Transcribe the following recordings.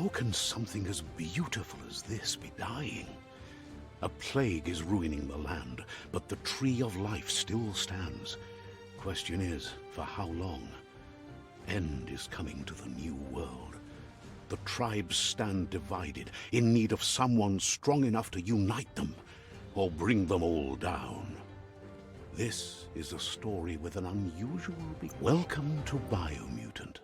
How can something as beautiful as this be dying? A plague is ruining the land, but the tree of life still stands. Question is, for how long? End is coming to the new world. The tribes stand divided, in need of someone strong enough to unite them, or bring them all down. This is a story with an unusual Welcome to Biomutant.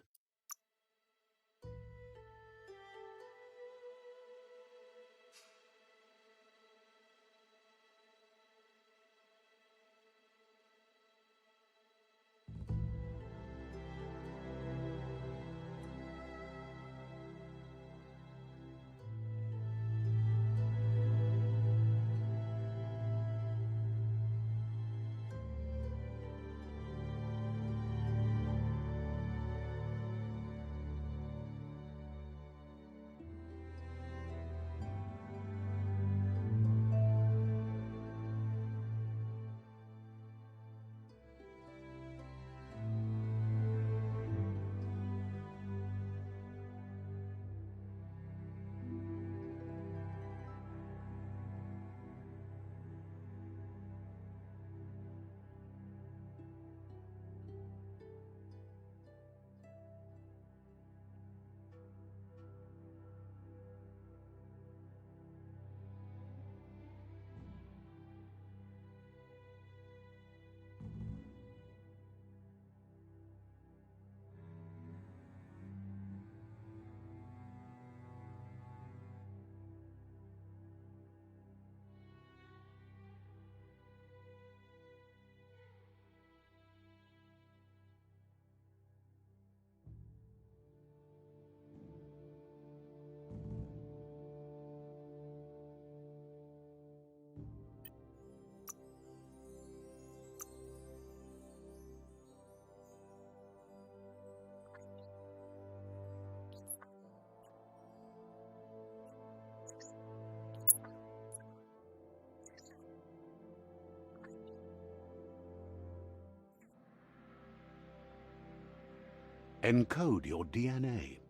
Encode your DNA.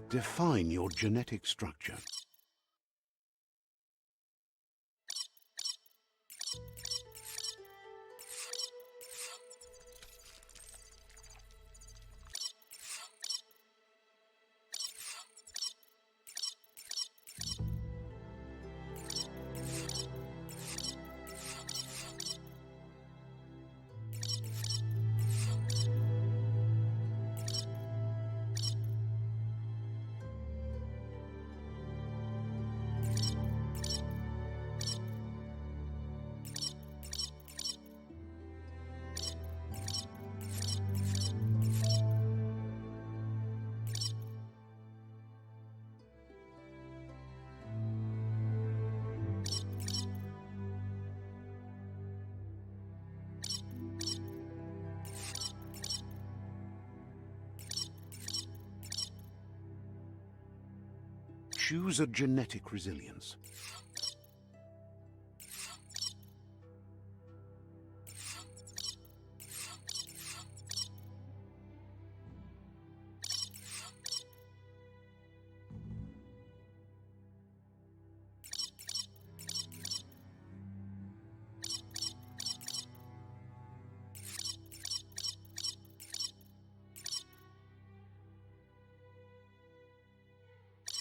Define your genetic structure. Choose a genetic resilience.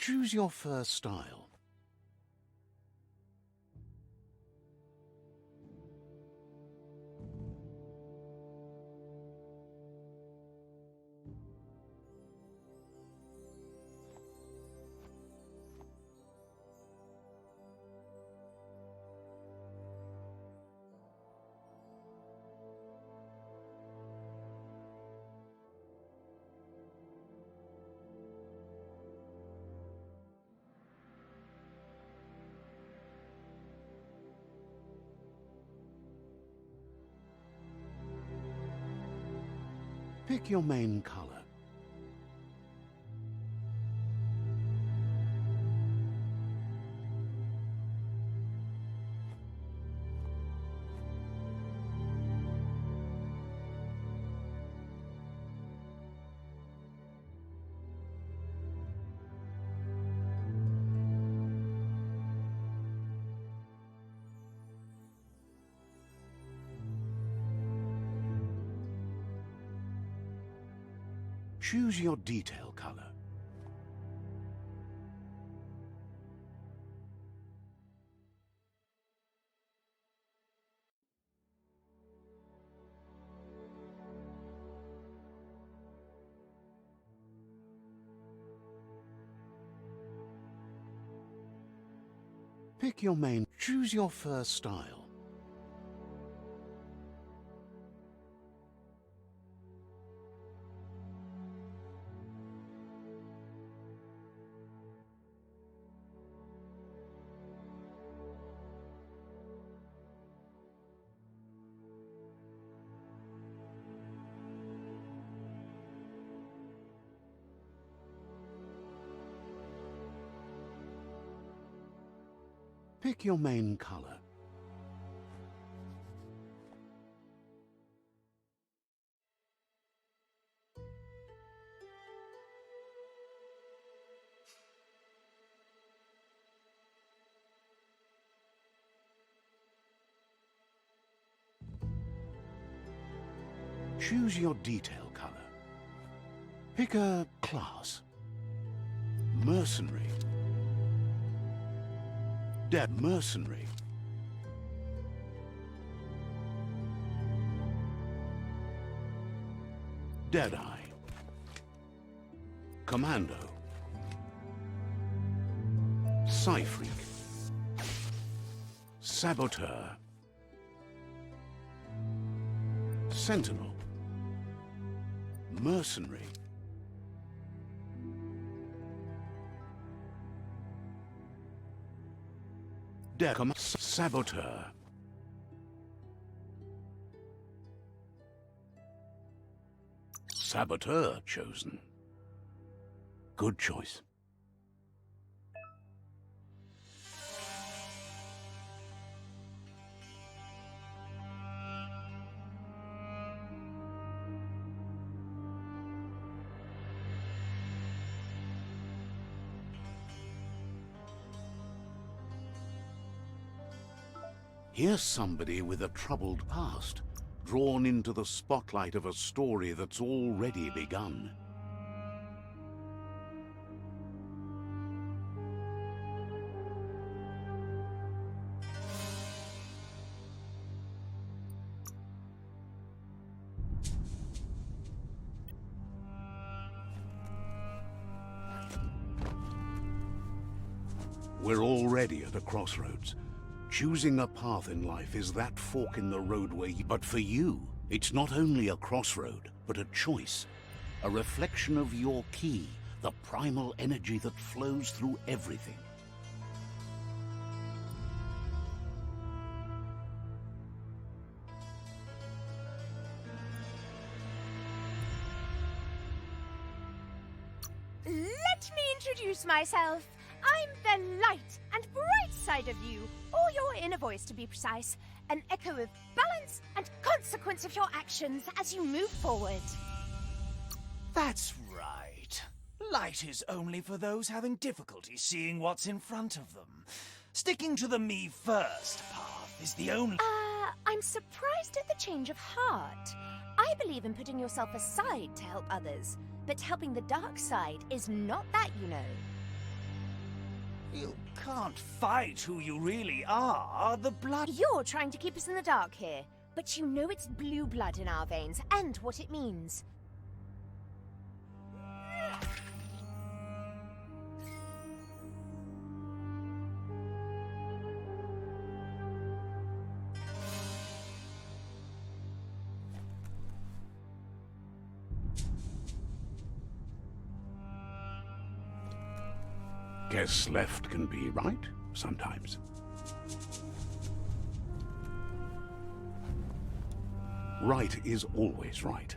Choose your fur style. Pick your main color. Choose your detail color. Pick your main. Choose your fur style. Pick your main color. Choose your detail color. Pick a class. Mercenary. Dead mercenary. Deadeye. Commando. Psy-freak. Saboteur. Sentinel. Mercenary. Saboteur. Saboteur chosen. Good choice. Here's somebody with a troubled past, drawn into the spotlight of a story that's already begun. We're already at a crossroads. Choosing a path in life is that fork in the roadway, but for you, it's not only a crossroad, but a choice. A reflection of your key, the primal energy that flows through everything. Let me introduce myself. I'm the light and bright side of you, or your inner voice to be precise, an echo of balance and consequence of your actions as you move forward. That's right. Light is only for those having difficulty seeing what's in front of them. Sticking to the me first path is the only... I'm surprised at the change of heart. I believe in putting yourself aside to help others, but helping the dark side is not that, you know. You can't fight who you really are. The blood... You're trying to keep us in the dark here, but you know it's blue blood in our veins and what it means. Guess left can be right, sometimes. Right is always right.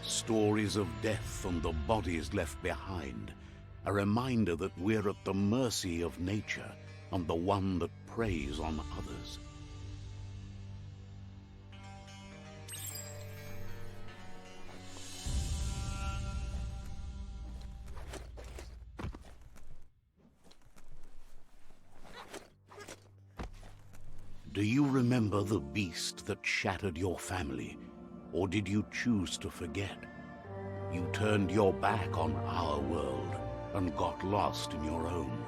Stories of death and the bodies left behind. A reminder that we're at the mercy of nature and the one that preys on others. Do you remember the beast that shattered your family, or did you choose to forget? You turned your back on our world and got lost in your own.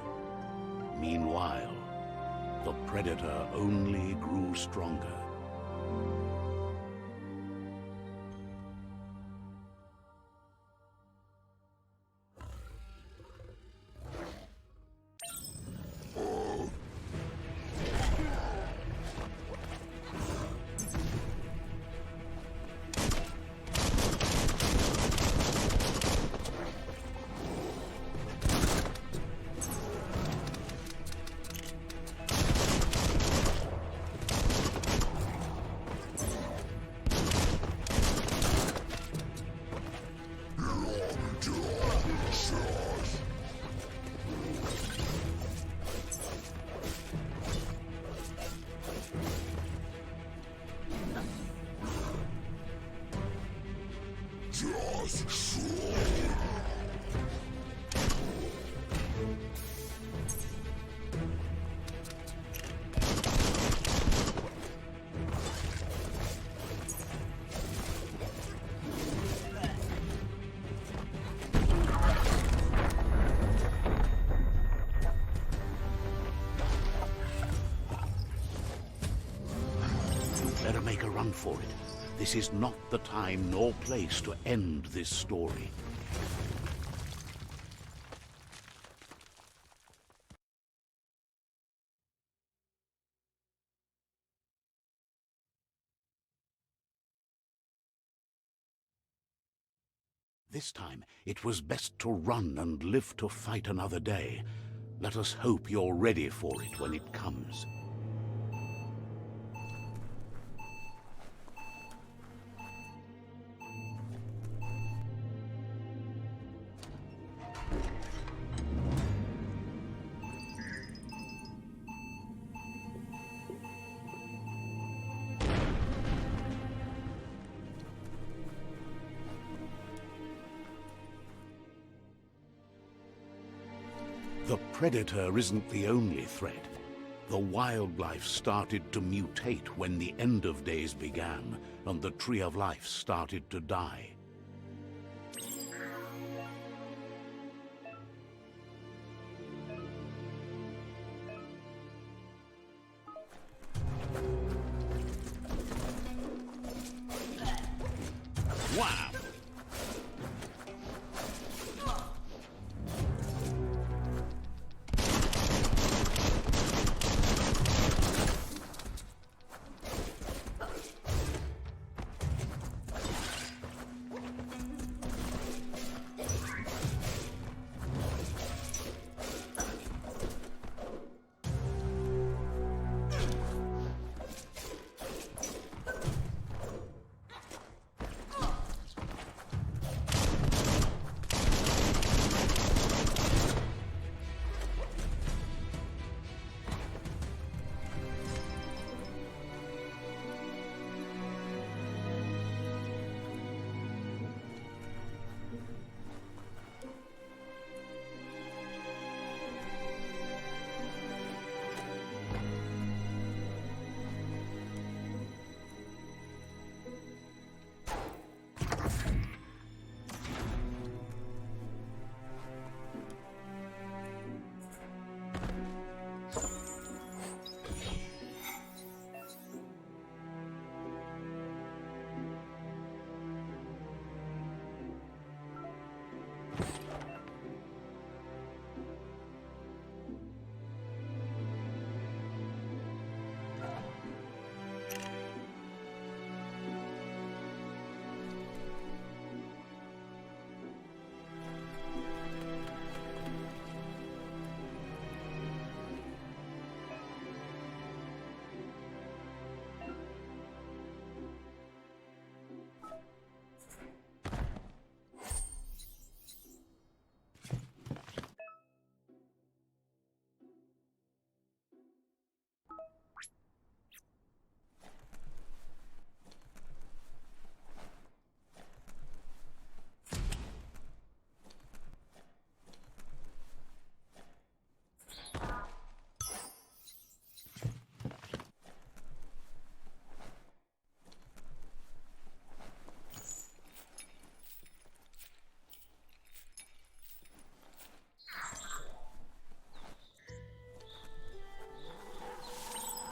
Meanwhile, the predator only grew stronger. Better make a run for it. This is not the time nor place to end this story. This time, it was best to run and live to fight another day. Let us hope you're ready for it when it comes. The predator isn't the only threat. The wildlife started to mutate when the end of days began, and the tree of life started to die. Wow!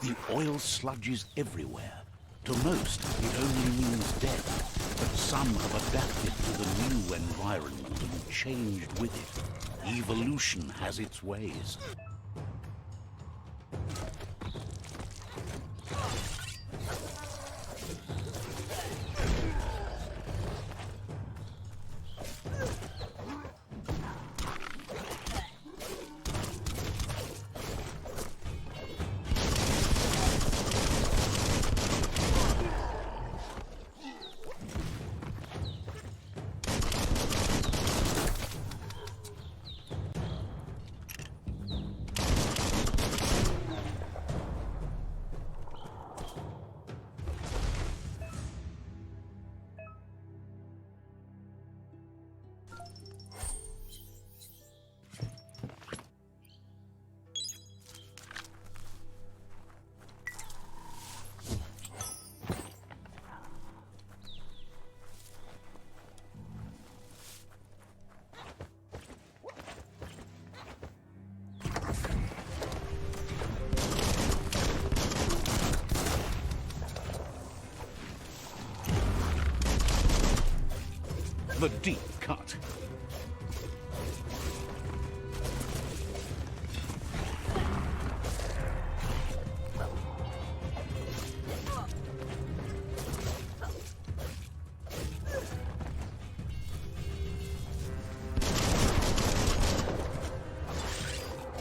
The oil sludges everywhere. To most, it only means death, but some have adapted to the new environment and changed with it. Evolution has its ways. The deep cut.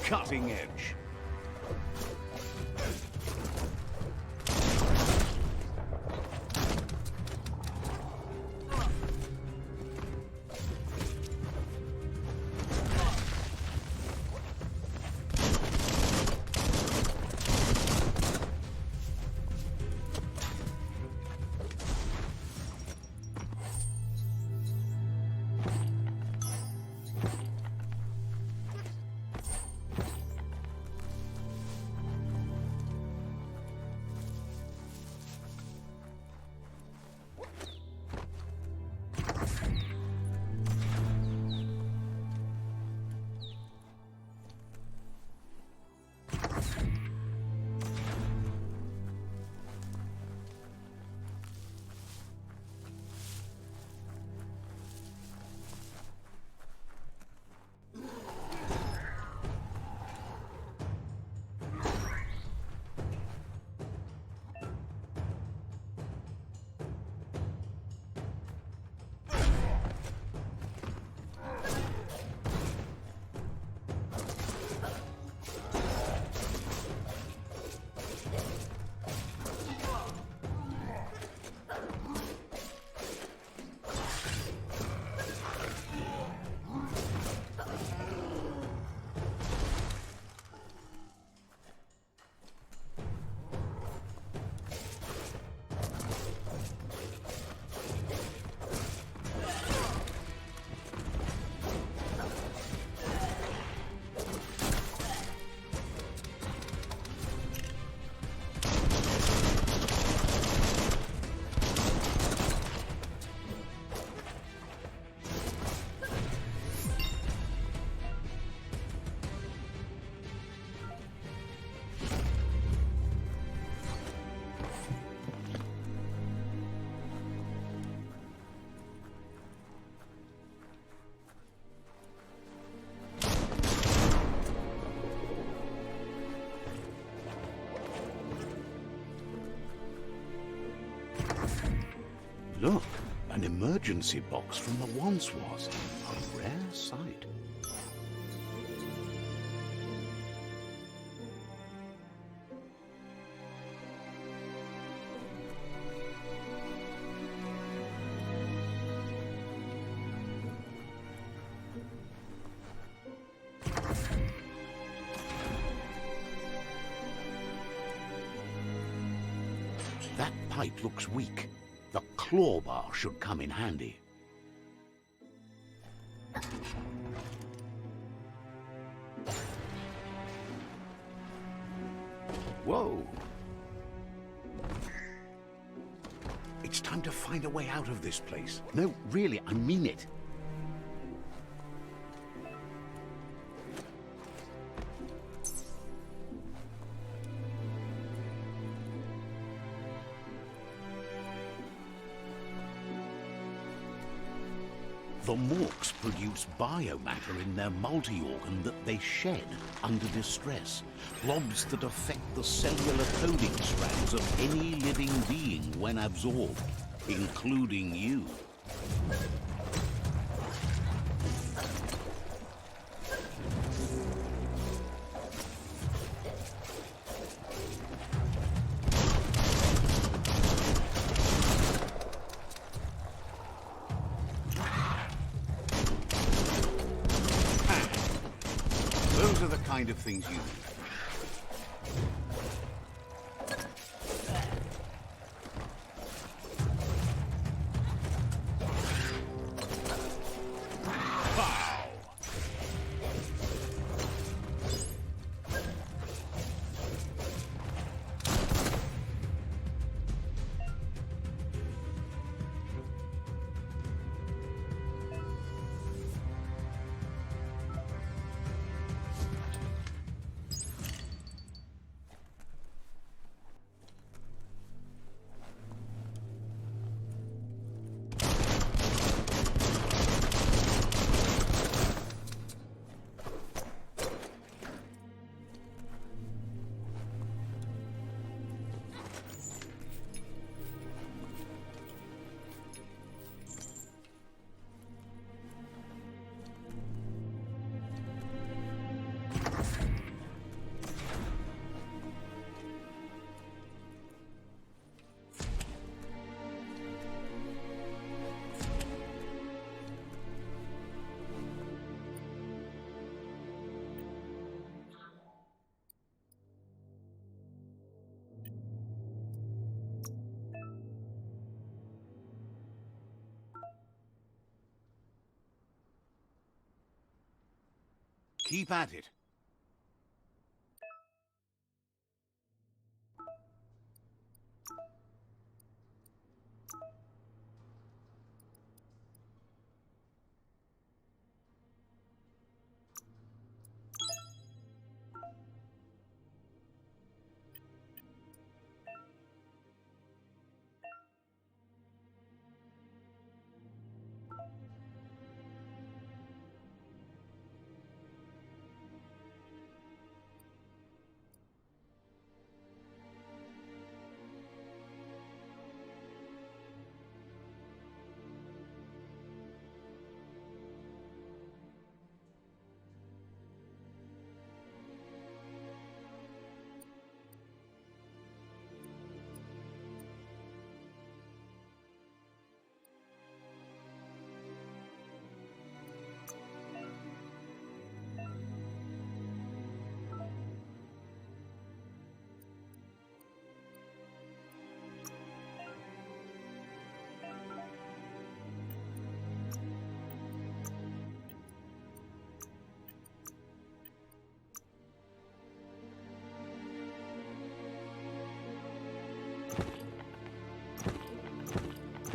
Cutting edge. Look, an emergency box from the once was. A rare sight. That pipe looks weak. The claw bar should come in handy. Whoa! It's time to find a way out of this place. No, really, I mean it. The morks produce biomatter in their multi-organ that they shed under distress. Blobs that affect the cellular coding strands of any living being when absorbed, including you. Those are the kind of things you need. Keep at it.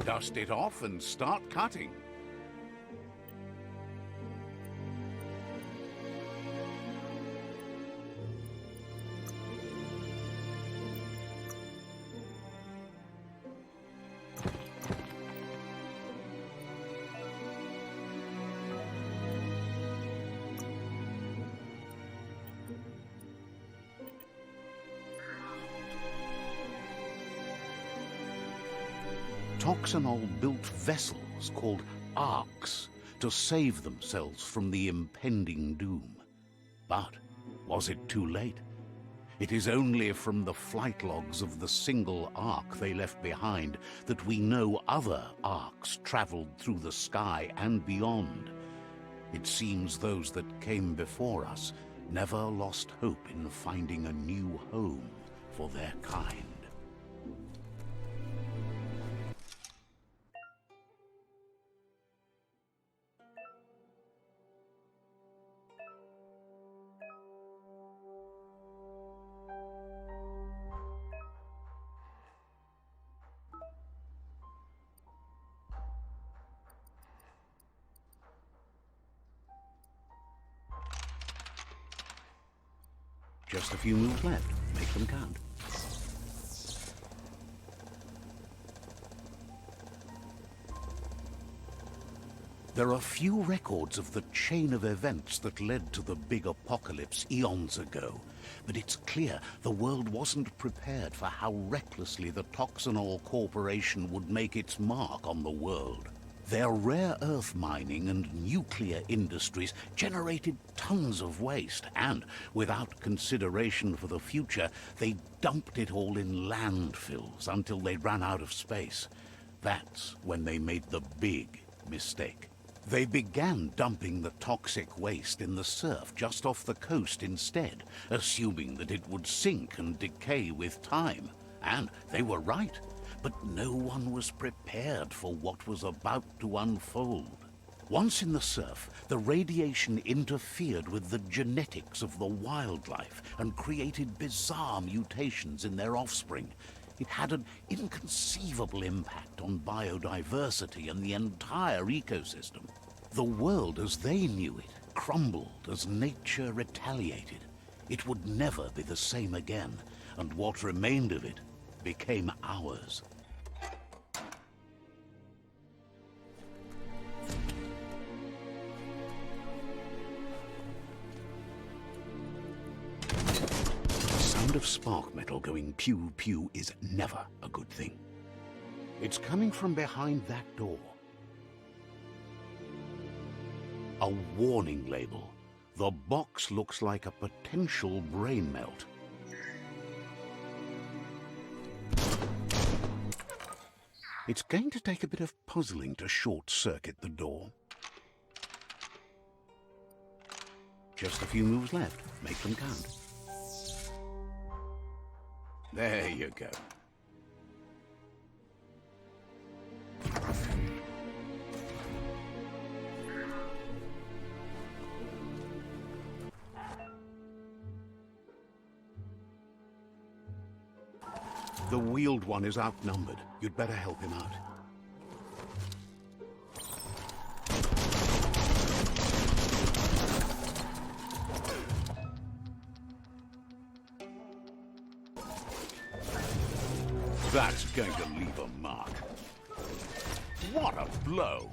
Dust it off and start cutting. Toxanol built vessels called arks to save themselves from the impending doom. But was it too late? It is only from the flight logs of the single ark they left behind that we know other arks traveled through the sky and beyond. It seems those that came before us never lost hope in finding a new home for their kind. Just a few moves left. Make them count. There are few records of the chain of events that led to the big apocalypse eons ago, but it's clear the world wasn't prepared for how recklessly the Toxanol Corporation would make its mark on the world. Their rare earth mining and nuclear industries generated tons of waste, and, without consideration for the future, they dumped it all in landfills until they ran out of space. That's when they made the big mistake. They began dumping the toxic waste in the surf just off the coast instead, assuming that it would sink and decay with time. And they were right. But no one was prepared for what was about to unfold. Once in the surf, the radiation interfered with the genetics of the wildlife and created bizarre mutations in their offspring. It had an inconceivable impact on biodiversity and the entire ecosystem. The world as they knew it crumbled as nature retaliated. It would never be the same again, and what remained of it became ours. The sound of spark metal going pew-pew is never a good thing. It's coming from behind that door. A warning label. The box looks like a potential brain melt. It's going to take a bit of puzzling to short-circuit the door. Just a few moves left. Make them count. There you go. The wheeled one is outnumbered. You'd better help him out. That's going to leave a mark. What a blow!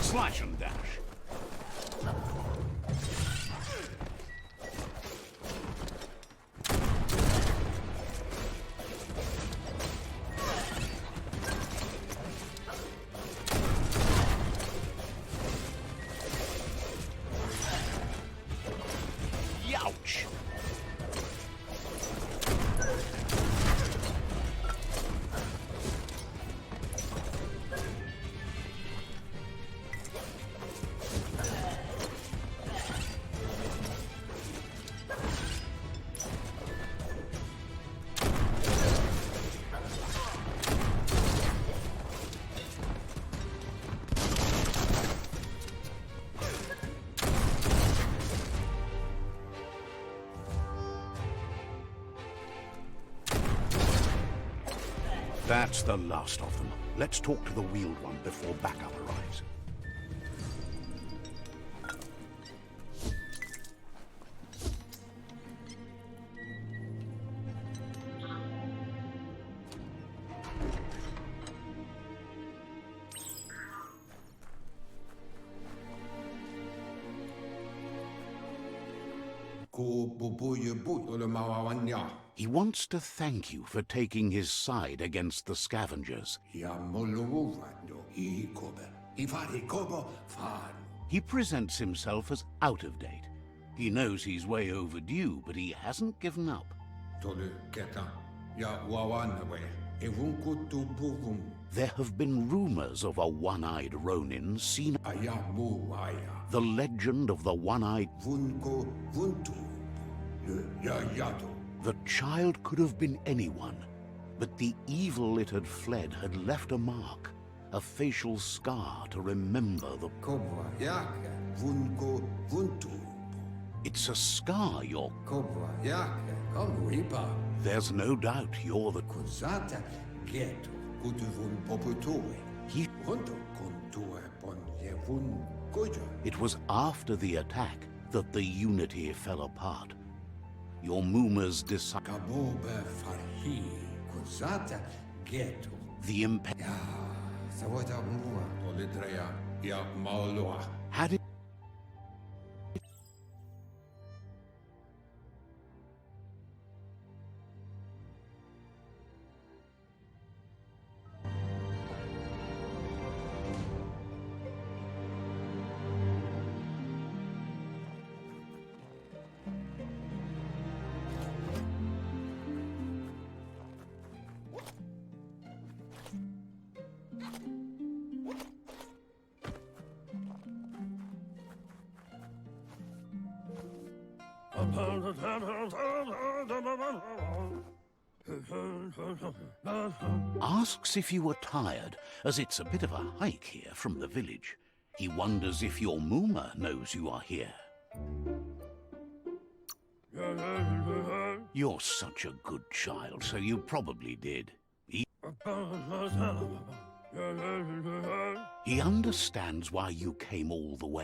Slash and dash. Youch! That's the last of them. Let's talk to the wheeled one before backup arrives. He wants to thank you for taking his side against the scavengers. He presents himself as out of date. He knows he's way overdue, but he hasn't given up. There have been rumors of a one-eyed Ronin seen. The legend of the one-eyed... The child could have been anyone, but the evil it had fled had left a mark, a facial scar to remember the... It's a scar, you're... There's There's no doubt you're the... kutuvun poputoi. He... Rondo kontue ponjevun kojo. It was after the attack that the Unity fell apart. Your Moomers decided... Kabobe farhi kuzata geto. The Ya, sawata mua. Olitreya ya maulua. Had it... Asks if you were tired, as it's a bit of a hike here from the village. He wonders if your Moomer knows you are here. You're such a good child, so you probably did. He understands why you came all the way.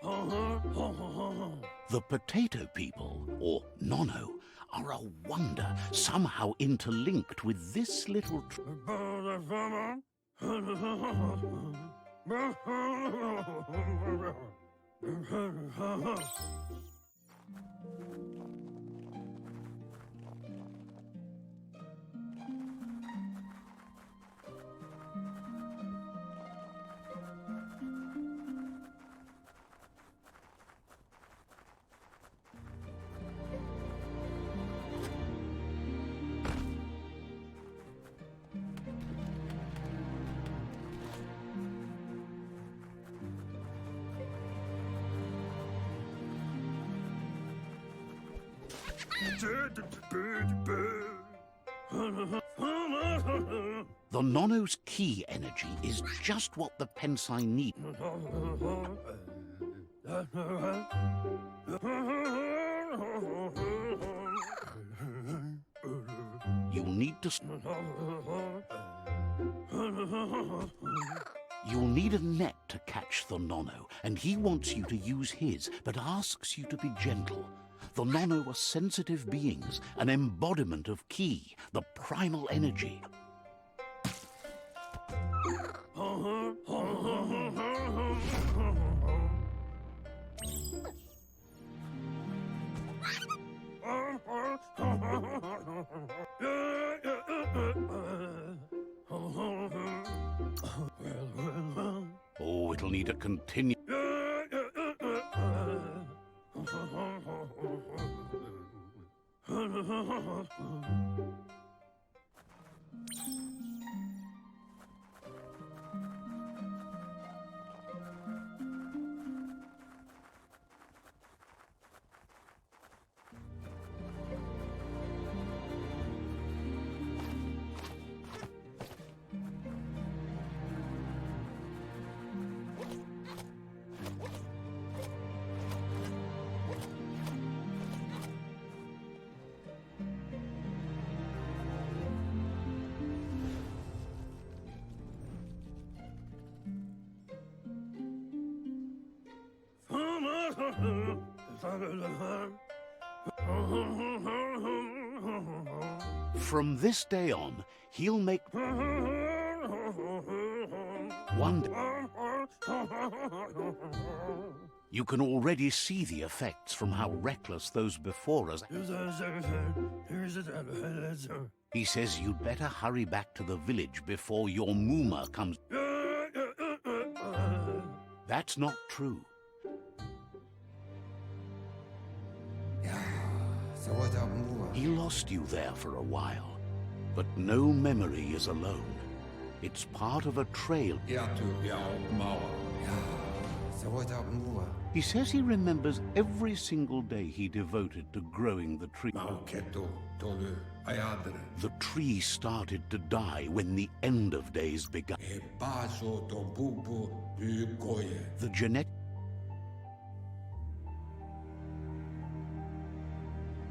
The potato people, or Nono, are a wonder, somehow interlinked with this little... The Nono's key energy is just what the Pensai need. You'll need a net to catch the Nono, and he wants you to use his, but asks you to be gentle. The Nono are sensitive beings, an embodiment of Ki, the primal energy. Oh, it'll need to continue. From this day on, he'll make one day. You can already see the effects from how reckless those before us. He says you'd better hurry back to the village before your Moomer comes. That's not true. He lost you there for a while, but no memory is alone. It's part of a trail. He says he remembers every single day he devoted to growing the tree. The tree started to die when the end of days began. The genetic...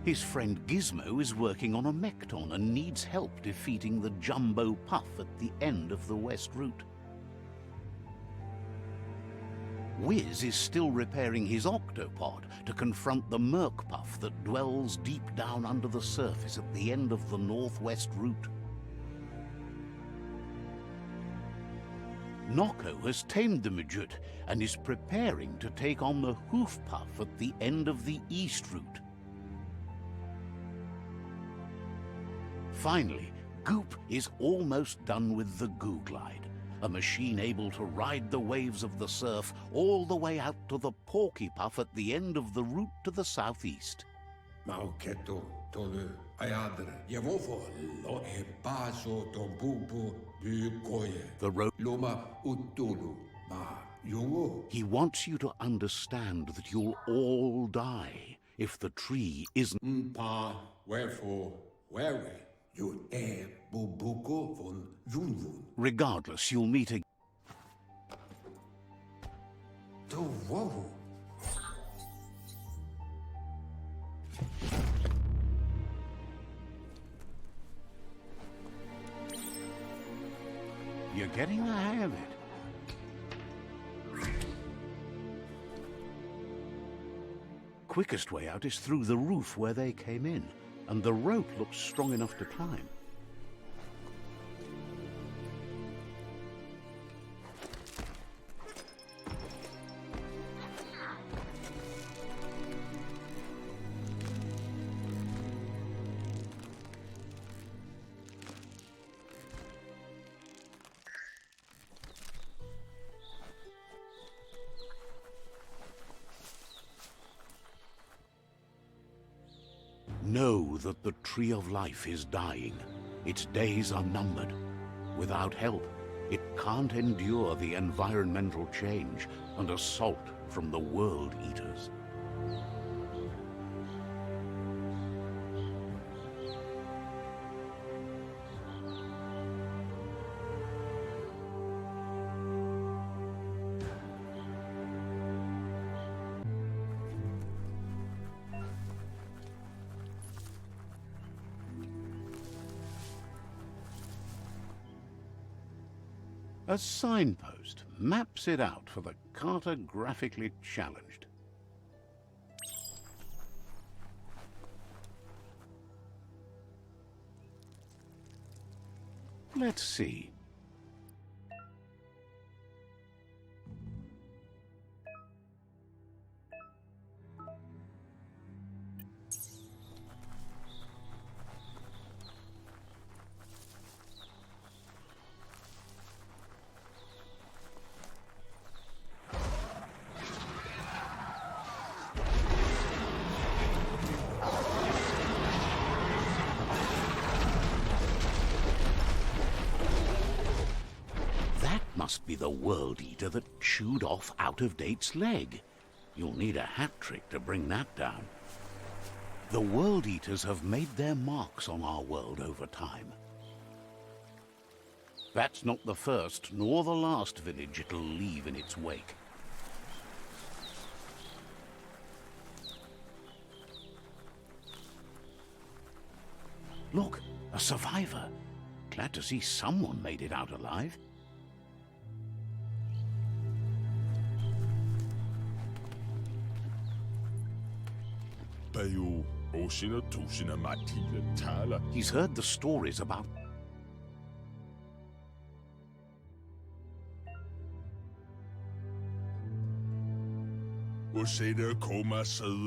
His friend Gizmo is working on a Mekton and needs help defeating the Jumbo Puff at the end of the West Route. Wiz is still repairing his octopod to confront the Merc Puff that dwells deep down under the surface at the end of the Northwest Route. Nocco has tamed the Midget and is preparing to take on the Hoof Puff at the end of the East Route. Finally, Goop is almost done with the Goo Glide, a machine able to ride the waves of the surf all the way out to the Porky Puff at the end of the route to the southeast. Mauketo, tolu, ayadre, yevofo, lo e baso tompupu, bukoye. The road. Loma utulu, ma yungo. He wants you to understand that you'll all die if the tree isn't. Mpa, wherefore, where you e bubuko von yunvun. Regardless, you'll meet again. To wohu. You're getting the hang of it. Quickest way out is through the roof where they came in, and the rope looks strong enough to climb. Know that the Tree of Life is dying. Its days are numbered. Without help, it can't endure the environmental change and assault from the World Eaters. A signpost maps it out for the cartographically challenged. Let's see. Must be the World Eater that chewed off Out-of-Date's leg. You'll need a hat trick to bring that down. The World Eaters have made their marks on our world over time. That's not the first nor the last village it'll leave in its wake. Look, a survivor. Glad to see someone made it out alive. He's heard the stories about...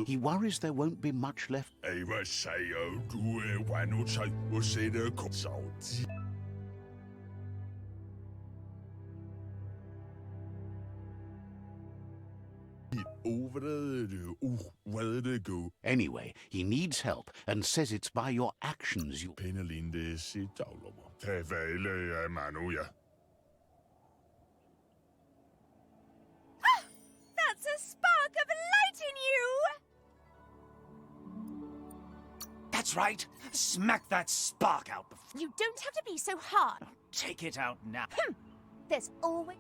He worries there won't be much left. Anyway, he needs help and says it's by your actions you... That's a spark of light in you! That's right. Smack that spark out before... You don't have to be so hard. Take it out now. There's always...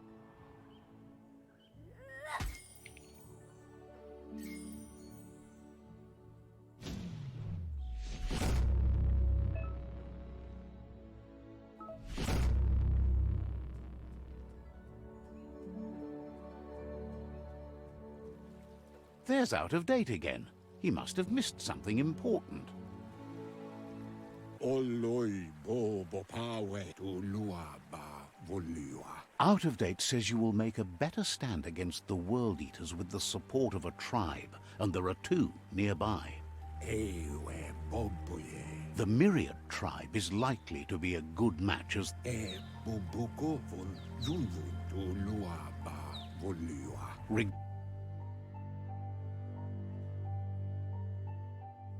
There's Out of Date again. He must have missed something important. Oloi bo bopawe tu lua ba volua. Out of Date says you will make a better stand against the World Eaters with the support of a tribe, and there are 2 nearby. Ewe boboye. The Myriad tribe is likely to be a good match as E bubuko von junvun tu lua ba volua.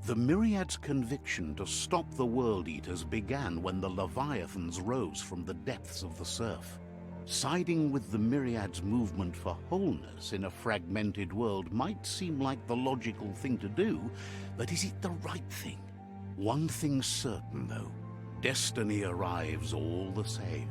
The Myriad's conviction to stop the World Eaters began when the Leviathans rose from the depths of the surf. Siding with the Myriad's movement for wholeness in a fragmented world might seem like the logical thing to do, but is it the right thing? One thing's certain, though. Destiny arrives all the same.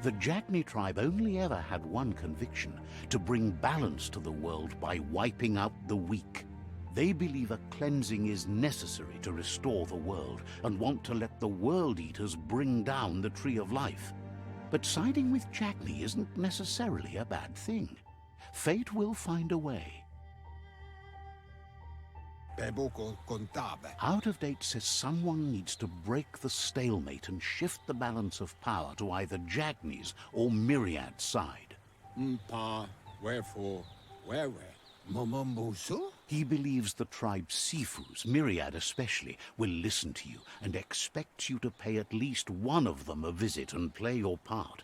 The Jagni tribe only ever had one conviction: to bring balance to the world by wiping out the weak. They believe a cleansing is necessary to restore the world and want to let the World Eaters bring down the Tree of Life. But siding with Jagni isn't necessarily a bad thing. Fate will find a way. Beboko contabe. Out of Date says someone needs to break the stalemate and shift the balance of power to either Jagni's or Myriad's side. Mpa, wherefore, where? Momombusu? He believes the tribe Sifus, Myriad especially, will listen to you and expects you to pay at least one of them a visit and play your part.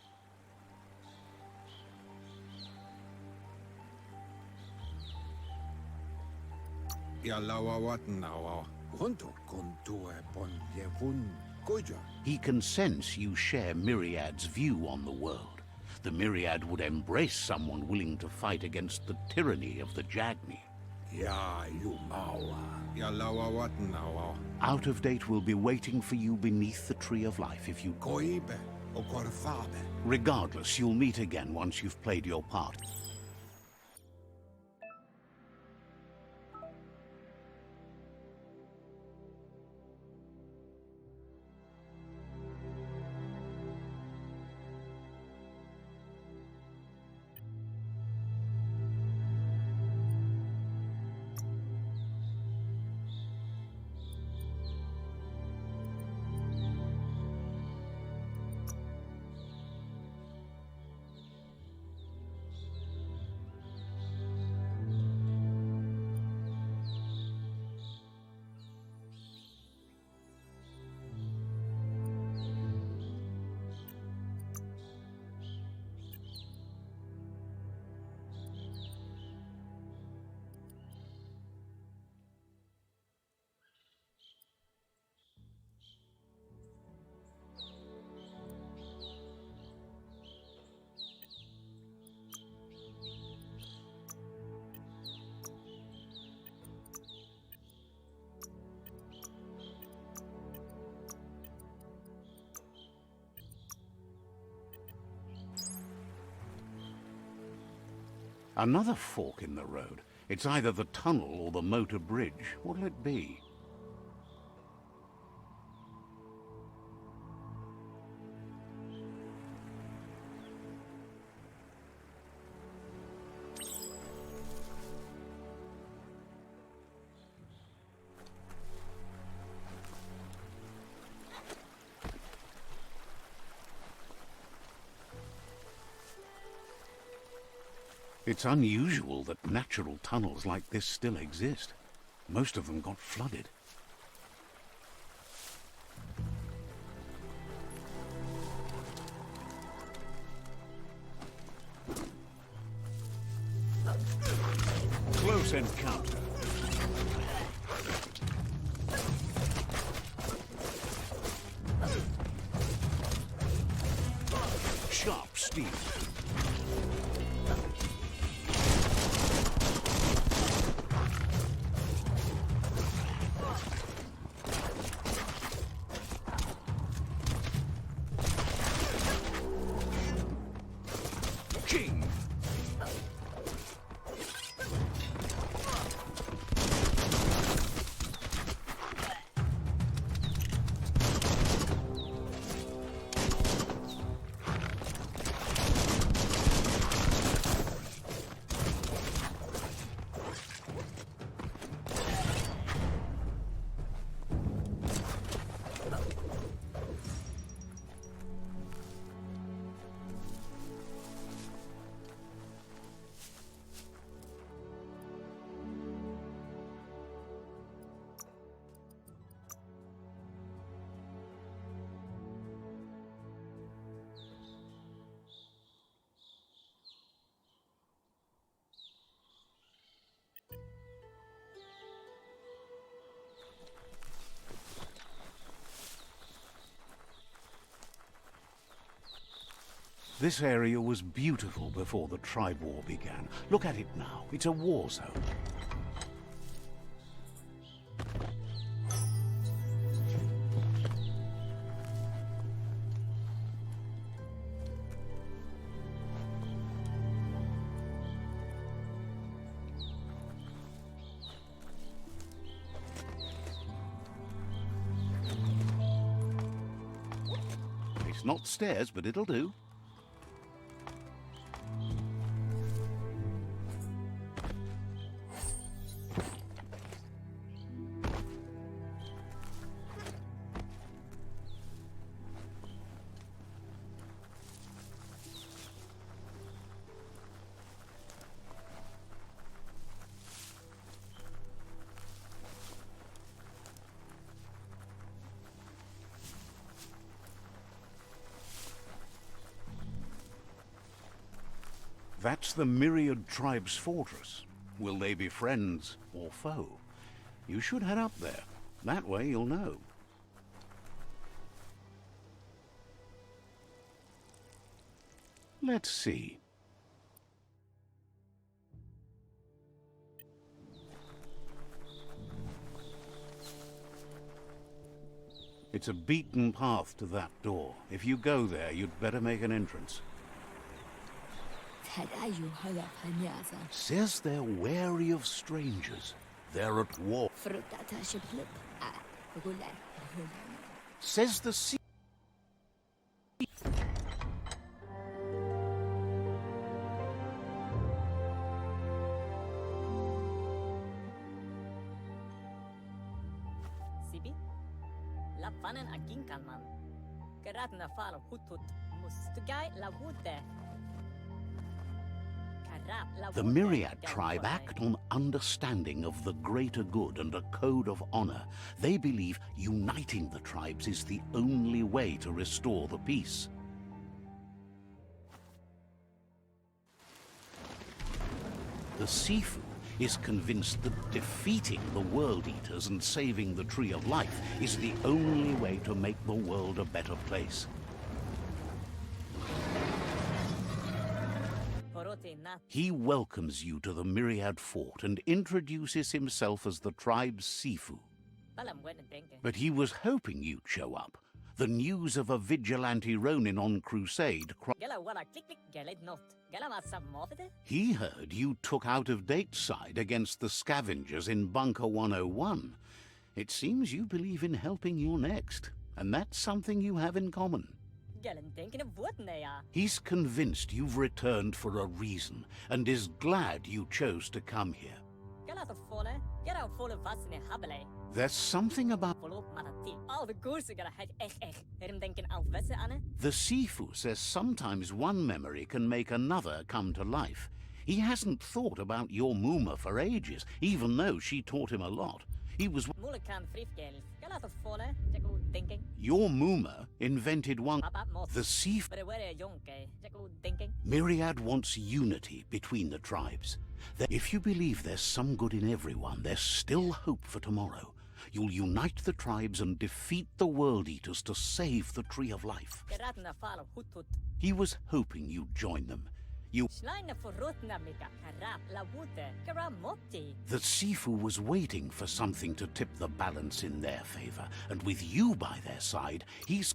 He can sense you share Myriad's view on the world. The Myriad would embrace someone willing to fight against the tyranny of the Jagni. Out of Date will be waiting for you beneath the Tree of Life if you... Regardless, you'll meet again once you've played your part. Another fork in the road. It's either the tunnel or the motor bridge. What'll it be? It's unusual that natural tunnels like this still exist. Most of them got flooded. Close encounter. Sharp steel. This area was beautiful before the tribe war began. Look at it now. It's a war zone. It's not stairs, but it'll do. That's the Myriad Tribe's fortress. Will they be friends or foe? You should head up there. That way you'll know. Let's see. It's a beaten path to that door. If you go there, you'd better make an entrance. Says they're wary of strangers. They're at war. Says the sea. Sibi? La panen akin kanman. Geratna falo hutut mustugai la wute. The Myriad tribe act on understanding of the greater good and a code of honor. They believe uniting the tribes is the only way to restore the peace. The Sifu is convinced that defeating the World Eaters and saving the Tree of Life is the only way to make the world a better place. He welcomes you to the Myriad Fort and introduces himself as the tribe's Sifu. But he was hoping you'd show up. The news of a vigilante Ronin on crusade He heard you took out-of-date side against the Scavengers in Bunker 101. It seems you believe in helping your next, and that's something you have in common. He's convinced you've returned for a reason, and is glad you chose to come here. There's something about... The Sifu says sometimes one memory can make another come to life. He hasn't thought about your Muma for ages, even though she taught him a lot. He was... Your Muma invented one... The Sifu... Myriad wants unity between the tribes. If you believe there's some good in everyone, there's still hope for tomorrow. You'll unite the tribes and defeat the World Eaters to save the Tree of Life. He was hoping you'd join them. The Sifu was waiting for something to tip the balance in their favor, and with you by their side, he's...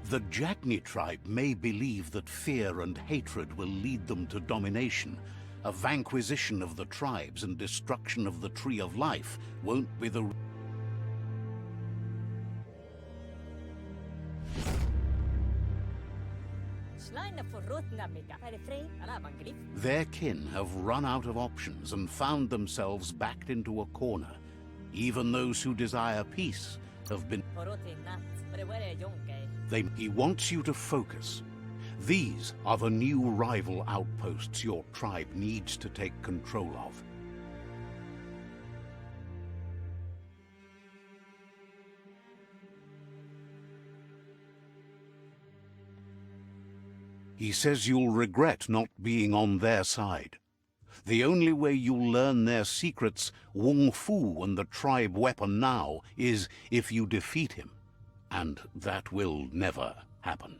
The Jagni tribe may believe that fear and hatred will lead them to domination. A vanquisition of the tribes and destruction of the Tree of Life won't be the... Their kin have run out of options and found themselves backed into a corner. Even those who desire peace have been... He wants you to focus. These are the new rival outposts your tribe needs to take control of. He says you'll regret not being on their side. The only way you'll learn their secrets, Wung Fu and the tribe weapon now, is if you defeat him. and that will never happen.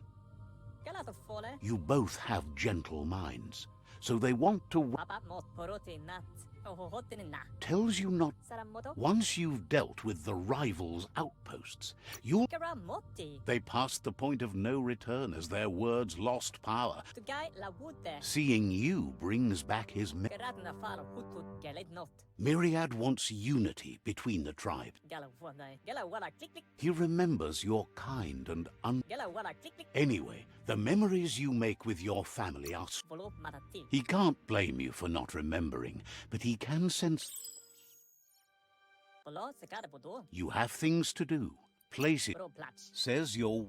Kela to fole. You both have gentle minds, so they want to Papa mot poroti nat. Ohohotin na. tells you not. Saramoto. Once you've dealt with the rivals' outposts, you'll... Karamoti. They passed the point of no return as their words lost power. Tu gai la wute. Seeing you brings back his... Keratna falo hutut geled not. Myriad wants unity between the tribes. Gala wala. Gala wala click click. He remembers your kind and Gala wala click click. Anyway, the memories you make with your family are... Volo matati. He can't blame you for not remembering, but he can sense... Volo sekade podo. You have things to do. Place it. Bro plats. Says you're...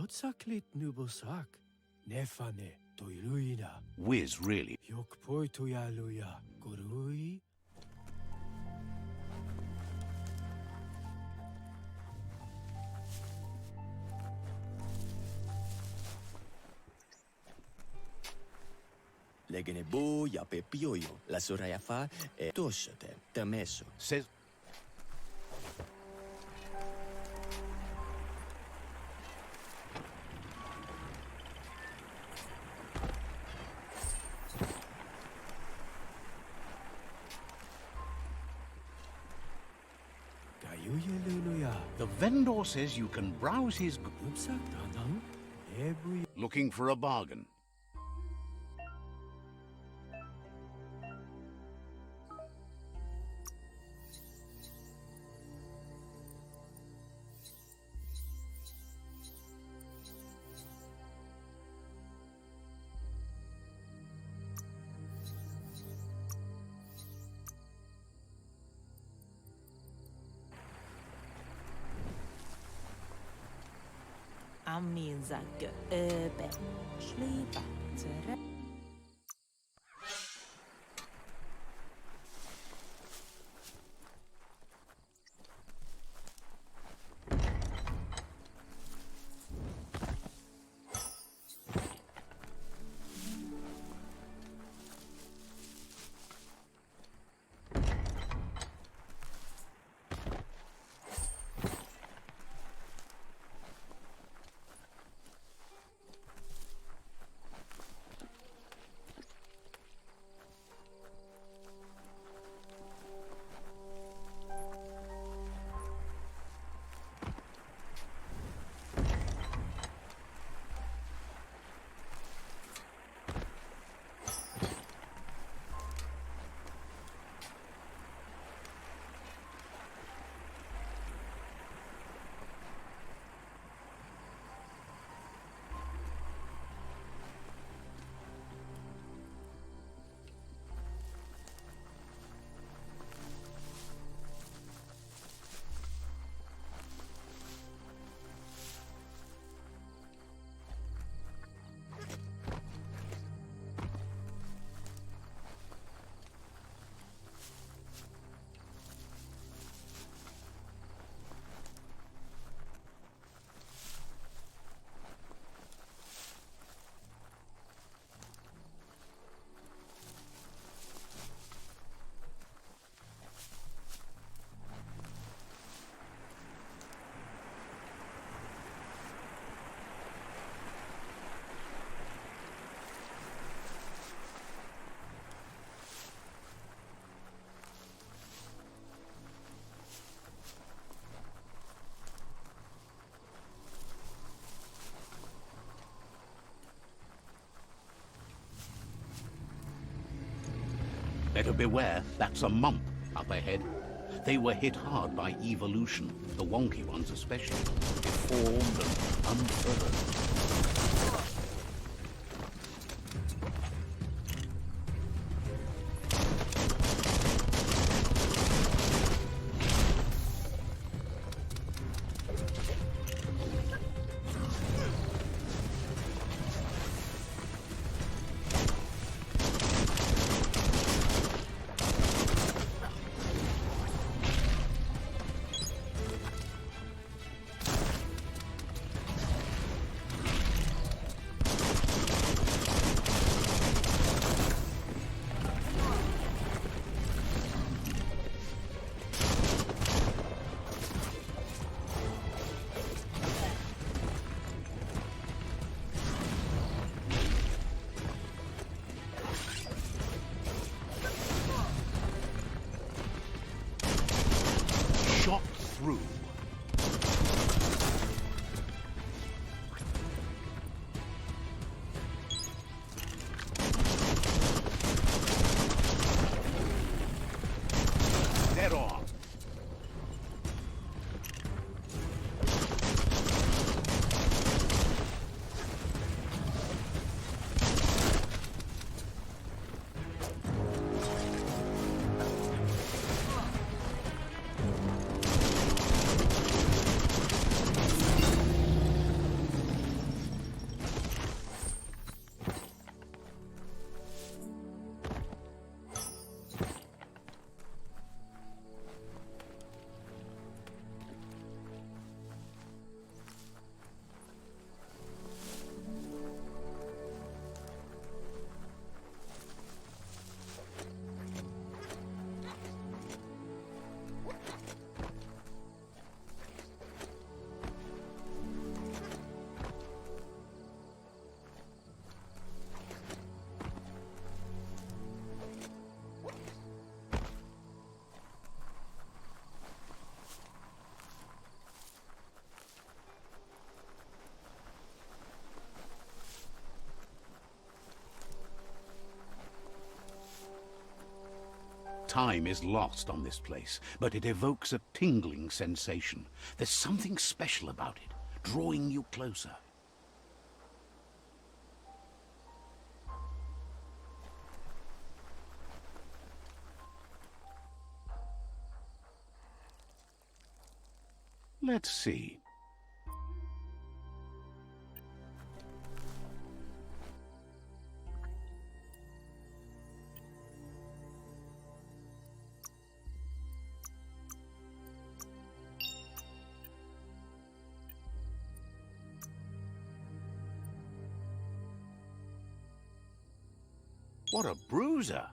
Saklit nubosak. Nefane toiluina. Whiz, really. Yokpoi toyaluya. Gorui. Legene bo ya pepioyo. La soraya fa e toshate. Temeso. Says... The vendor says you can browse his... Looking for a bargain. Amminsa öbe. Schlibatere. Beware, that's a mump up ahead. They were hit hard by evolution, the wonky ones especially, deformed and unfurled. Shot through. They're on. Time is lost on this place, but it evokes a tingling sensation. There's something special about it, drawing you closer. Let's see. What a bruiser!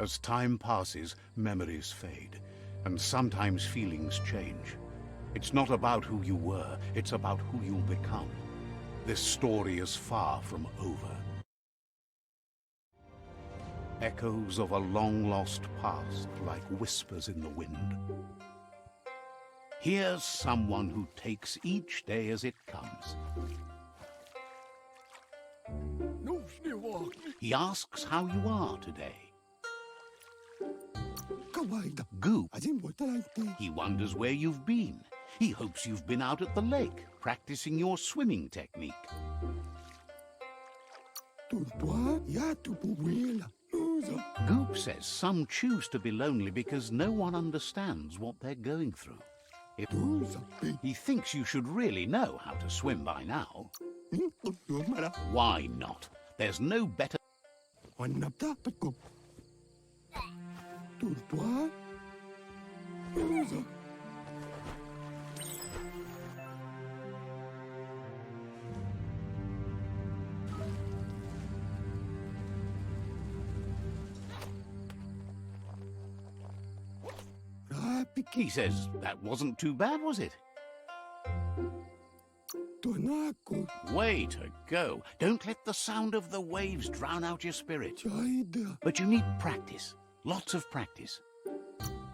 As time passes, memories fade, and sometimes feelings change. It's not about who you were, it's about who you'll become. This story is far from over. Echoes of a long-lost past, like whispers in the wind. Here's someone who takes each day as it comes. He asks how you are today. Goop. He wonders where you've been. He hopes you've been out at the lake, practicing your swimming technique. Goop says some choose to be lonely because no one understands what they're going through. He thinks you should really know how to swim by now. Why not? There's no better... He says that wasn't too bad, was it? Tonako Way to go. Don't let the sound of the waves drown out your spirit. Chida. But you need practice. Lots of practice.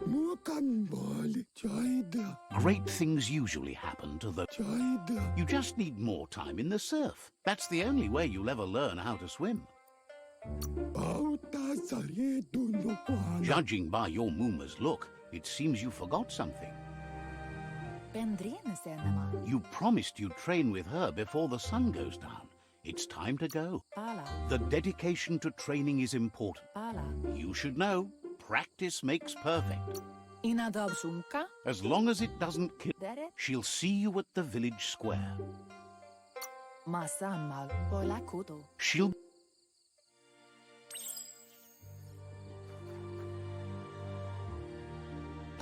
Mukambali Chida. Great things usually happen to the... Chida. You just need more time in the surf. That's the only way you'll ever learn how to swim. Pauta Saredo Loquana. Judging by your Mooma's look, it seems you forgot something. You promised you'd train with her before the sun goes down. It's time to go. The dedication to training is important. You should know, practice makes perfect. As long as it doesn't kill, she'll see you at the village square. She'll...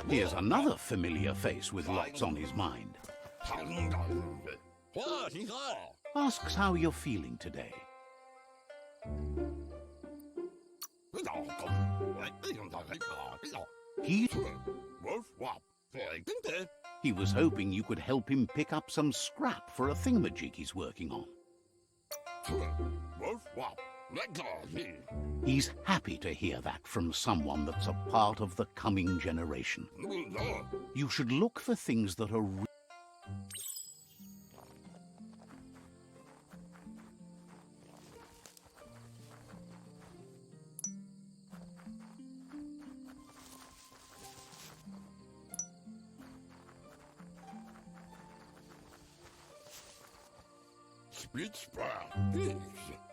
Here's another familiar face with lots on his mind. Asks how you're feeling today. He was hoping you could help him pick up some scrap for a thingamajig he's working on. He's happy to hear that from someone that's a part of the coming generation. You should look for things that are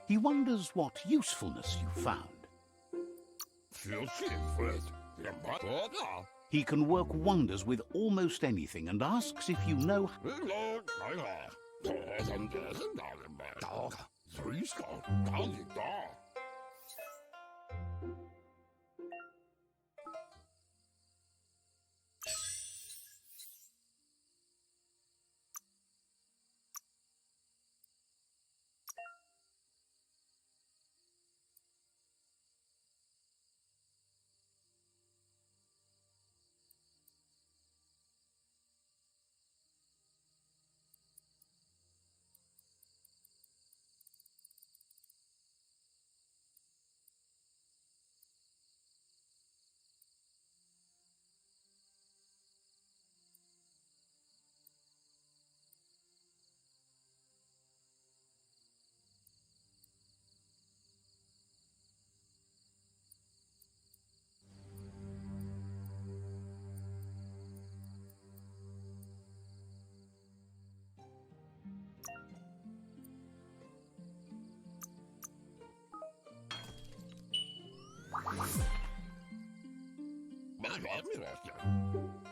He wonders what usefulness you found. He can work wonders with almost anything and asks if you know...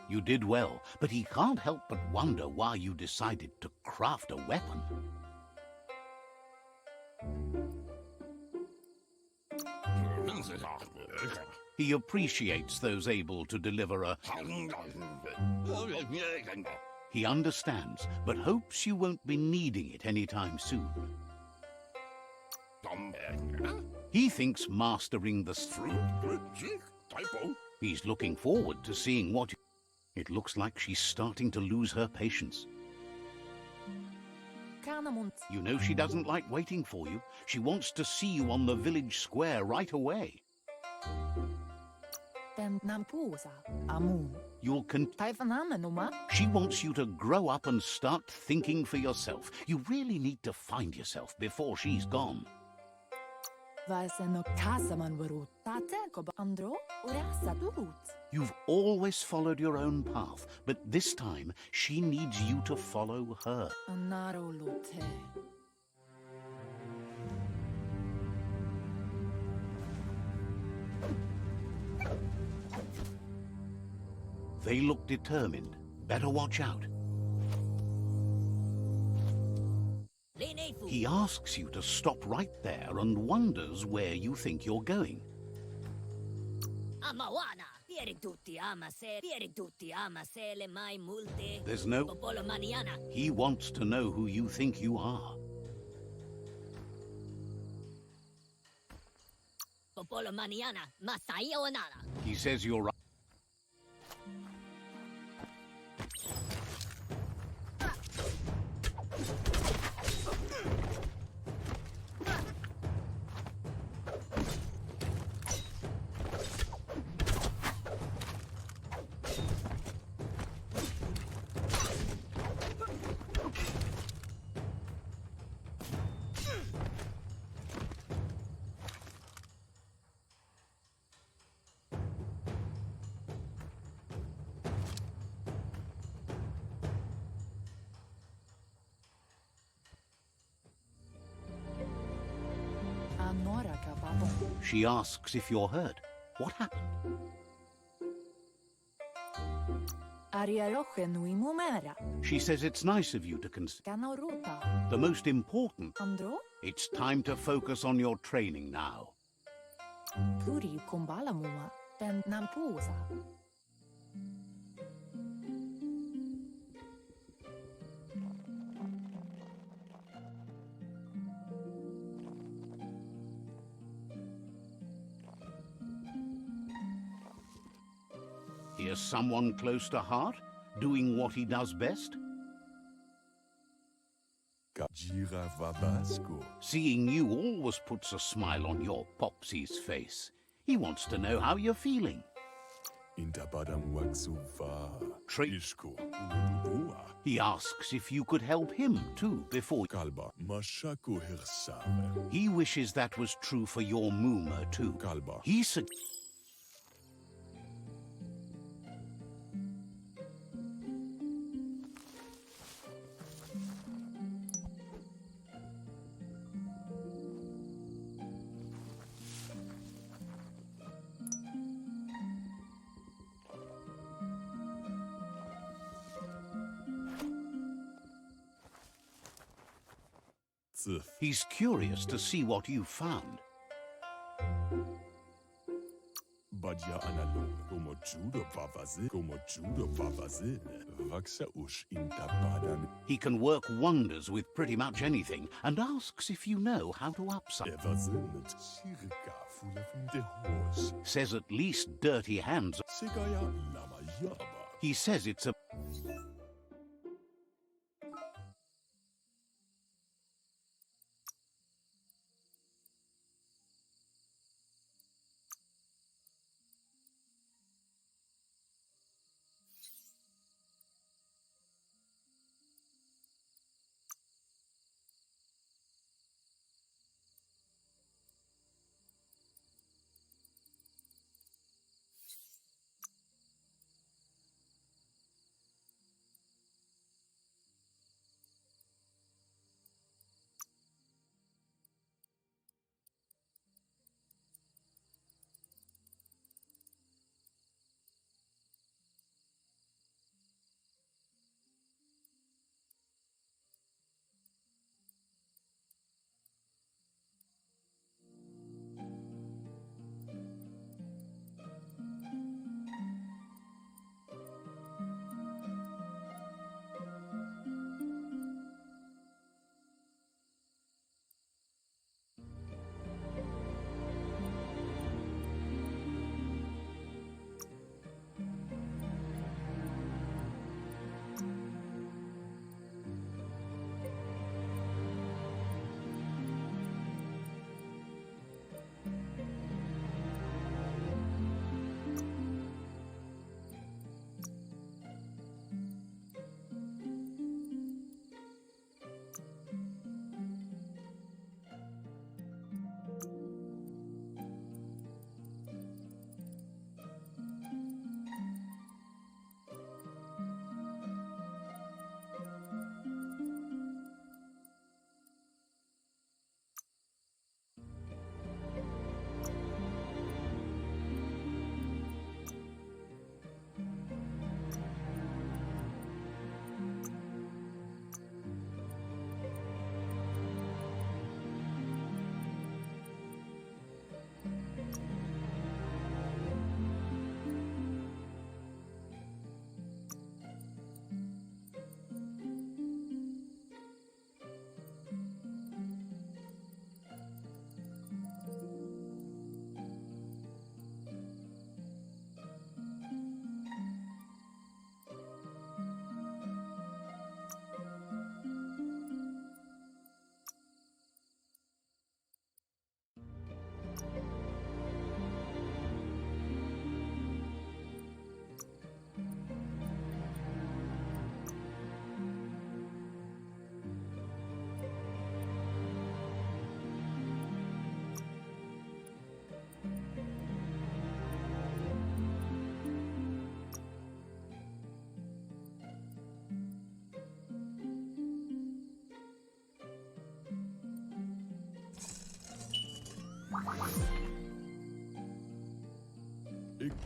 You did well, but he can't help but wonder why you decided to craft a weapon. He appreciates those able to deliver a... He understands, but hopes you won't be needing it anytime soon. He thinks mastering the... He's looking forward to seeing what... It looks like she's starting to lose her patience. You know she doesn't like waiting for you. She wants to see you on the village square right away. You'll She wants you to grow up and start thinking for yourself. You really need to find yourself before she's gone. You've always followed your own path, but this time she needs you to follow her. They look determined. Better watch out. He asks you to stop right there and wonders where you think you're going. There's no... He wants to know who you think you are. He says you're right. She asks if you're hurt. What happened? Ariaroche nui mumera. She says it's nice of you to consider. Canaruta. The most important, Andro? it's time to focus on your training now. Puri kumbala muma. Ben nampusa. Here's someone close to heart, doing what he does best. Kajira Vabasco. Seeing you always puts a smile on your Popsy's face. He wants to know how you're feeling. Intabadam Waxuva. Treat. Ishko. Uludua. He asks if you could help him too before. Kalba. Mashako Hirsave. He wishes that was true for your Moomer too. Kalba. He suggests. He's curious to see what you found. Badja analog. Como judo vavaze. Como judo vavaze. Vaxa ush intabadan. He can work wonders with pretty much anything and asks if you know how to upside. Evazenet. Shirka fulafim de horse. Says at least dirty hands. Segaya lama yaba. He says it's a...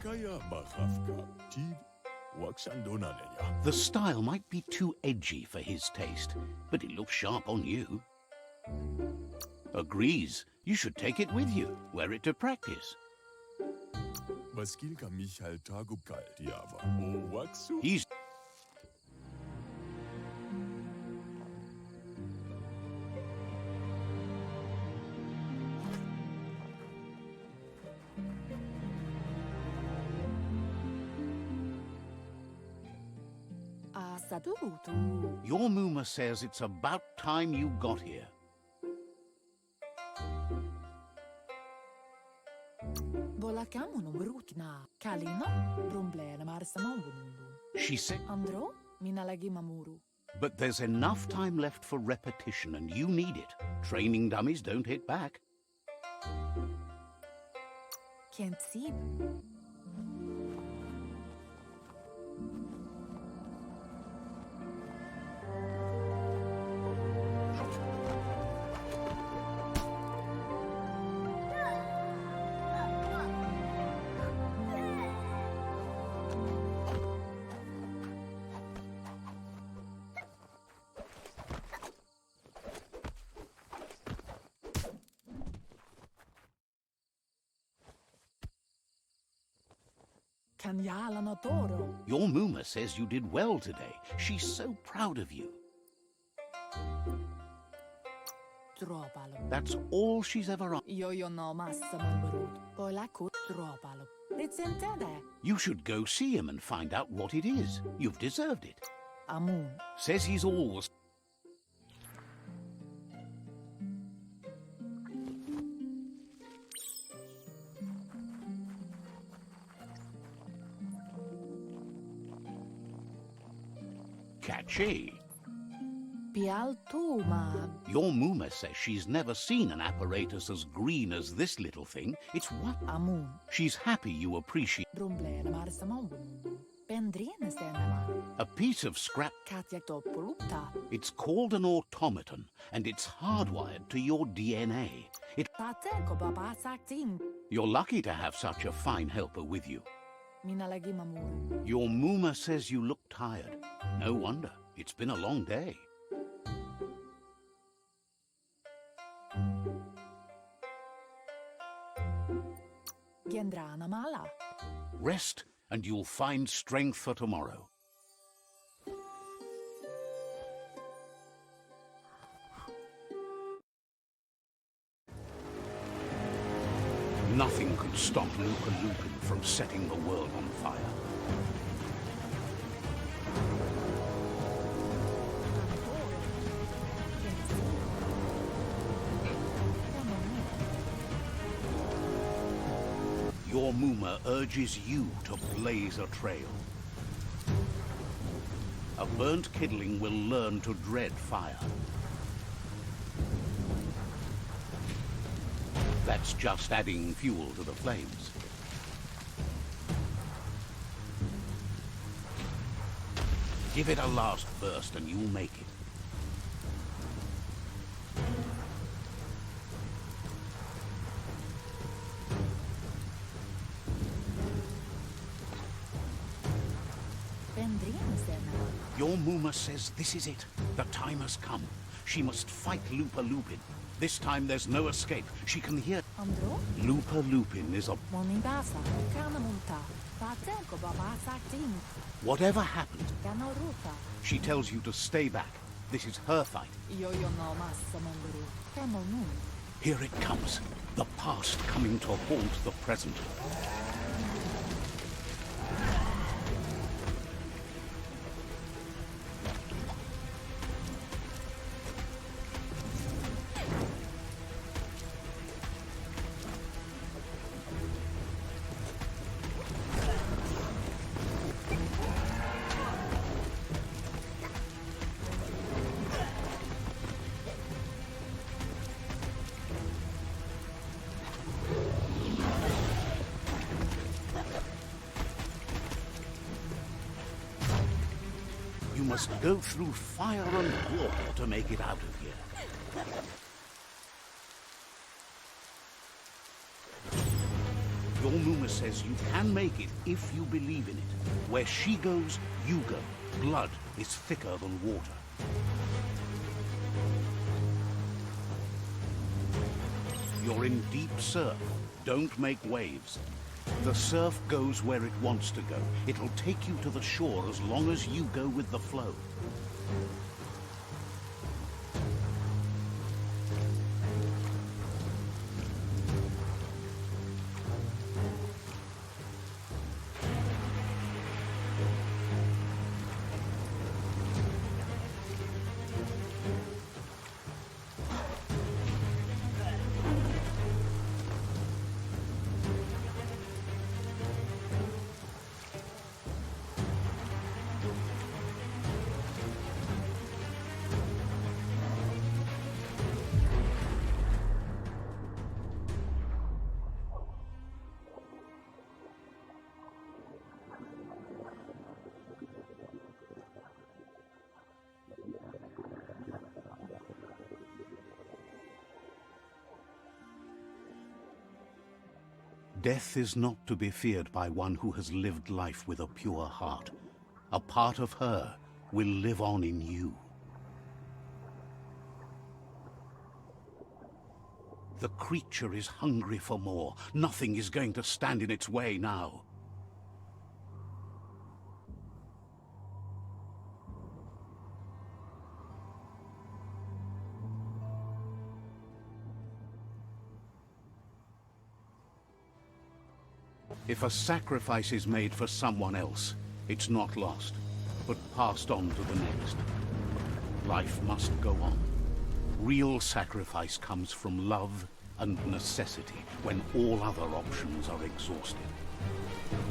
Kaya Bahafka, Tid, Waxandonanenya. The style might be too edgy for his taste, but it looks sharp on you. Agrees. You should take it with you. Wear it to practice. Maskilka Michal Tagukal, Diava, O Waxu. He's... Sadutu. Your Muma says it's about time you got here. Volakamu no rutna. Kalina, rumble na marsamawundu. She said... Andro, minalagi mamuru. But there's enough time left for repetition, and you need it. Training dummies don't hit back. Can't see. Your Muma says you did well today. She's so proud of you. That's all she's ever asked. You should go see him and find out what it is. You've deserved it. Amun. Says he's always... Catchy. Pialtuma. Your Muma says she's never seen an apparatus as green as this little thing. It's what? Amun. She's happy you appreciate... A piece of scrap... It's called an automaton, and it's hardwired to your DNA. You're lucky to have such a fine helper with you. Your Muma says you look tired. No wonder. It's been a long day. Rest, and you'll find strength for tomorrow. Nothing could stop Lupa Lupin from setting the world on fire. Your Muma urges you to blaze a trail. A burnt kidling will learn to dread fire. That's just adding fuel to the flames. Give it a last burst and you'll make it. Your Muma says this is it. The time has come. She must fight Lupa Lupin. This time there's no escape. She can hear... Andro? Lupa Lupin is a... Whatever happened, she tells you to stay back. This is her fight. Here it comes. The past coming to haunt the present. You must go through fire and water to make it out of here. Your Muma says you can make it if you believe in it. Where she goes, you go. Blood is thicker than water. You're in deep surf. Don't make waves. The surf goes where it wants to go. It'll take you to the shore as long as you go with the flow. Death is not to be feared by one who has lived life with a pure heart. A part of her will live on in you. The creature is hungry for more. Nothing is going to stand in its way now. If a sacrifice is made for someone else, it's not lost, but passed on to the next. Life must go on. Real sacrifice comes from love and necessity, when all other options are exhausted.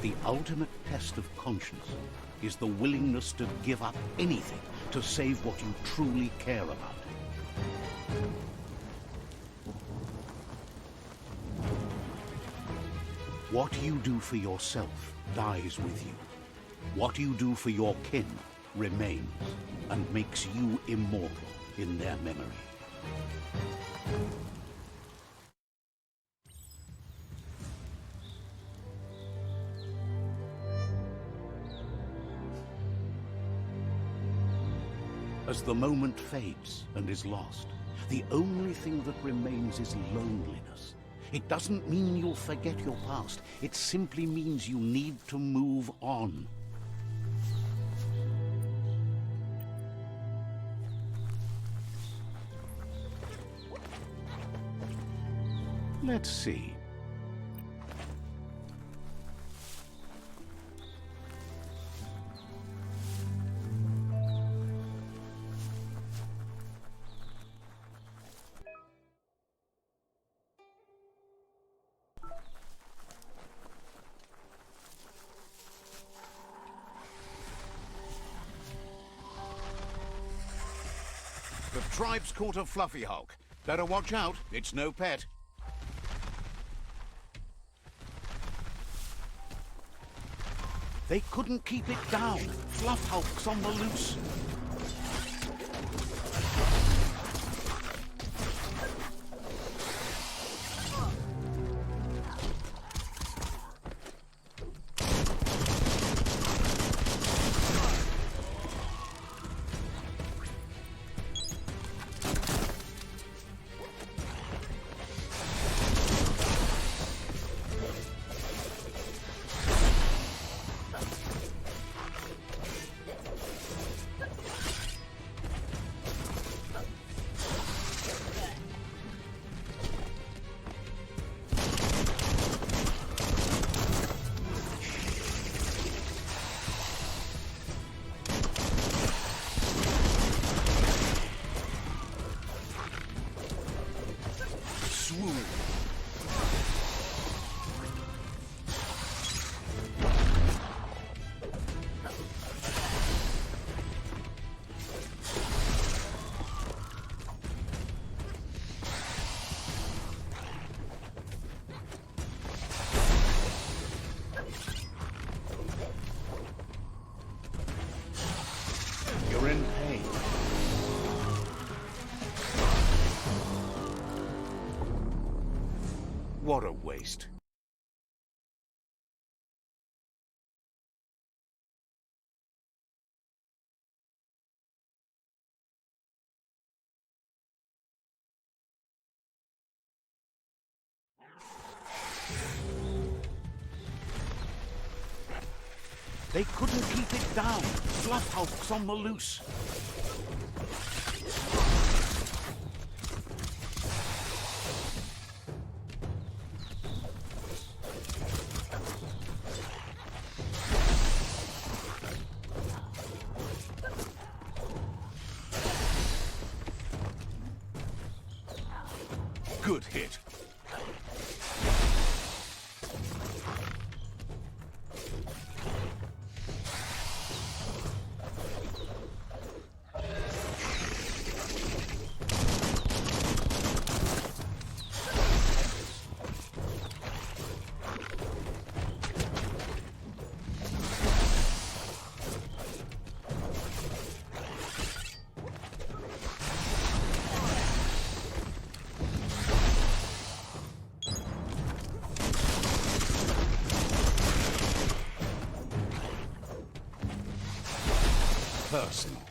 The ultimate test of conscience is the willingness to give up anything to save what you truly care about. What you do for yourself dies with you. What you do for your kin remains and makes you immortal in their memory. As the moment fades and is lost, the only thing that remains is loneliness. It doesn't mean you'll forget your past. It simply means you need to move on. Let's see. The tribe's caught a fluffy hulk. Better watch out, it's no pet. They couldn't keep it down. Fluff hulk's on the loose. You're in pain. What a waste. They couldn't keep it down. Fluffhulk's on the loose. Good hit. Personal.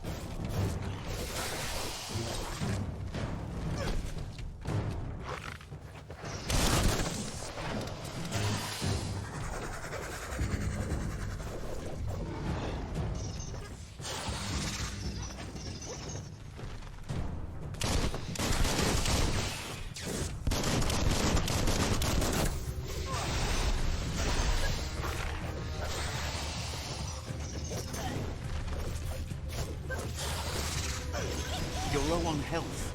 You're low on health.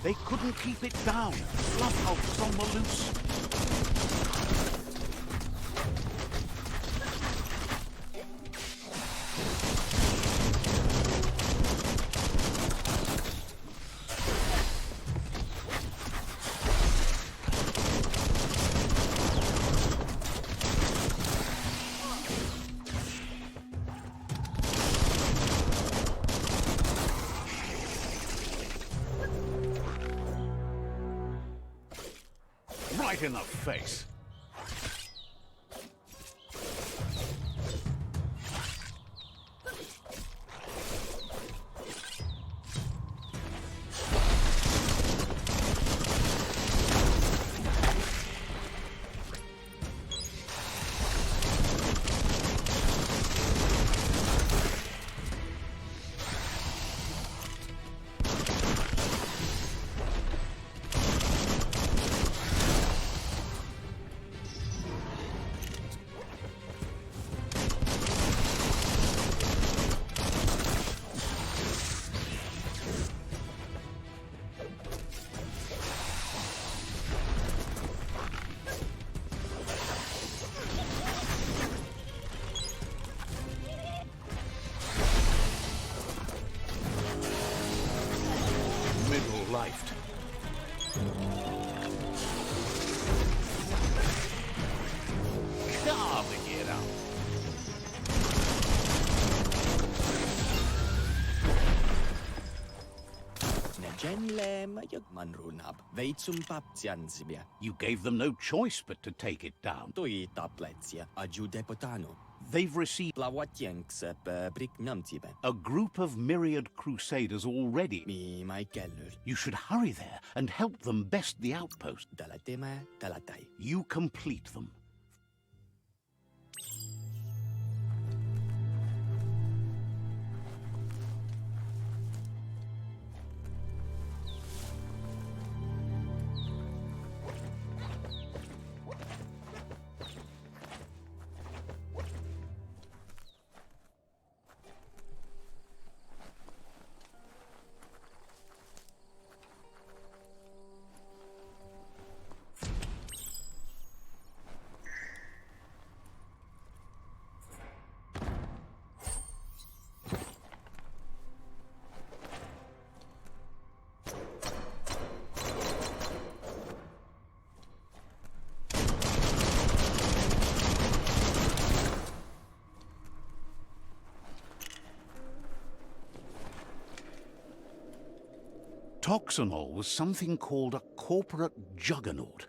They couldn't keep it down. Fluffhulk's on the loose. Right in the face. Middle-lifed. Carving it up. You gave them no choice but to take it down. They've received a group of myriad crusaders already. You should hurry there and help them best the outpost. You complete them. Toxanol was something called a corporate juggernaut.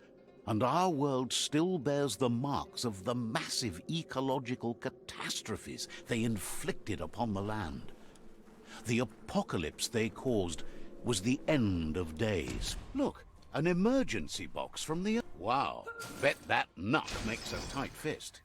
And our world still bears the marks of the massive ecological catastrophes they inflicted upon the land. The apocalypse they caused was the end of days. Look, an emergency box from the... Wow, bet that nut makes a tight fist.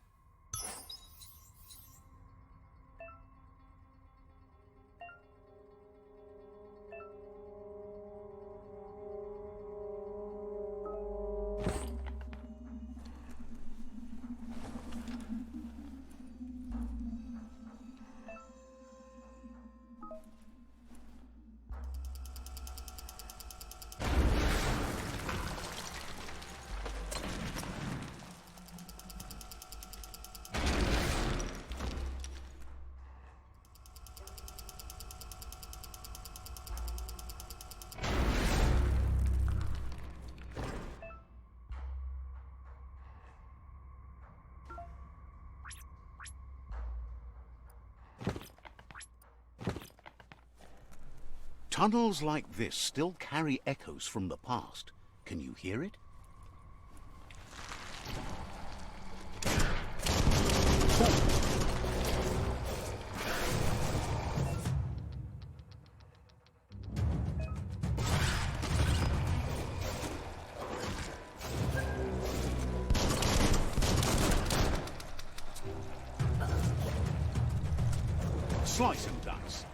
Tunnels like this still carry echoes from the past. Can you hear it? Slice and dice.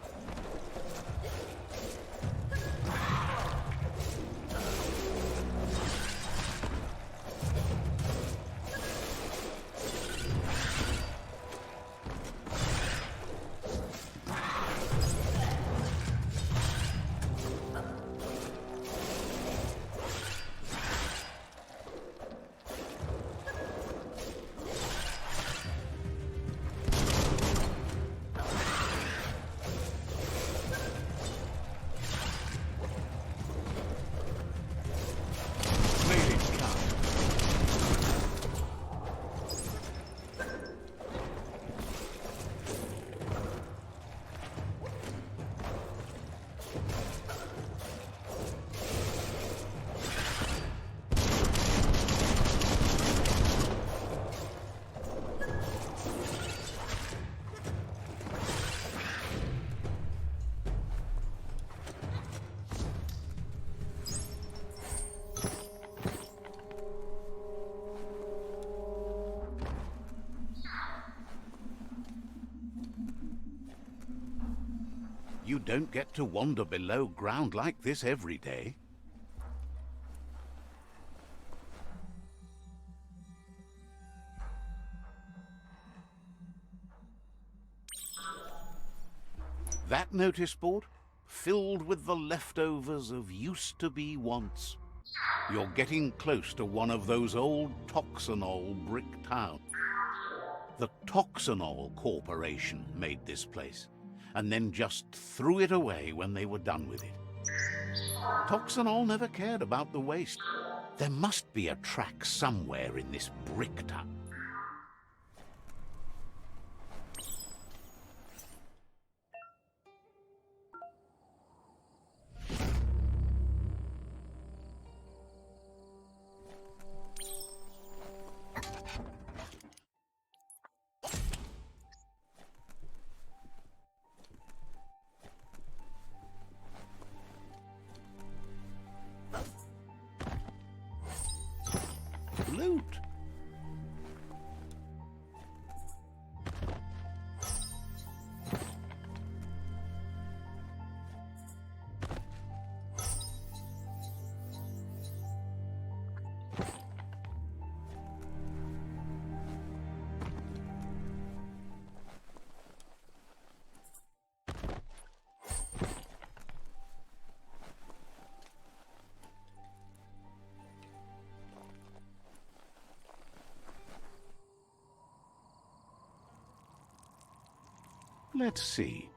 You don't get to wander below ground like this every day. That notice board, filled with the leftovers of used-to-be wants. You're getting close to one of those old Toxanol brick towns. The Toxanol Corporation made this place, and then just threw it away when they were done with it. Toxanol never cared about the waste. There must be a track somewhere in this brick town. Loot. Let's see.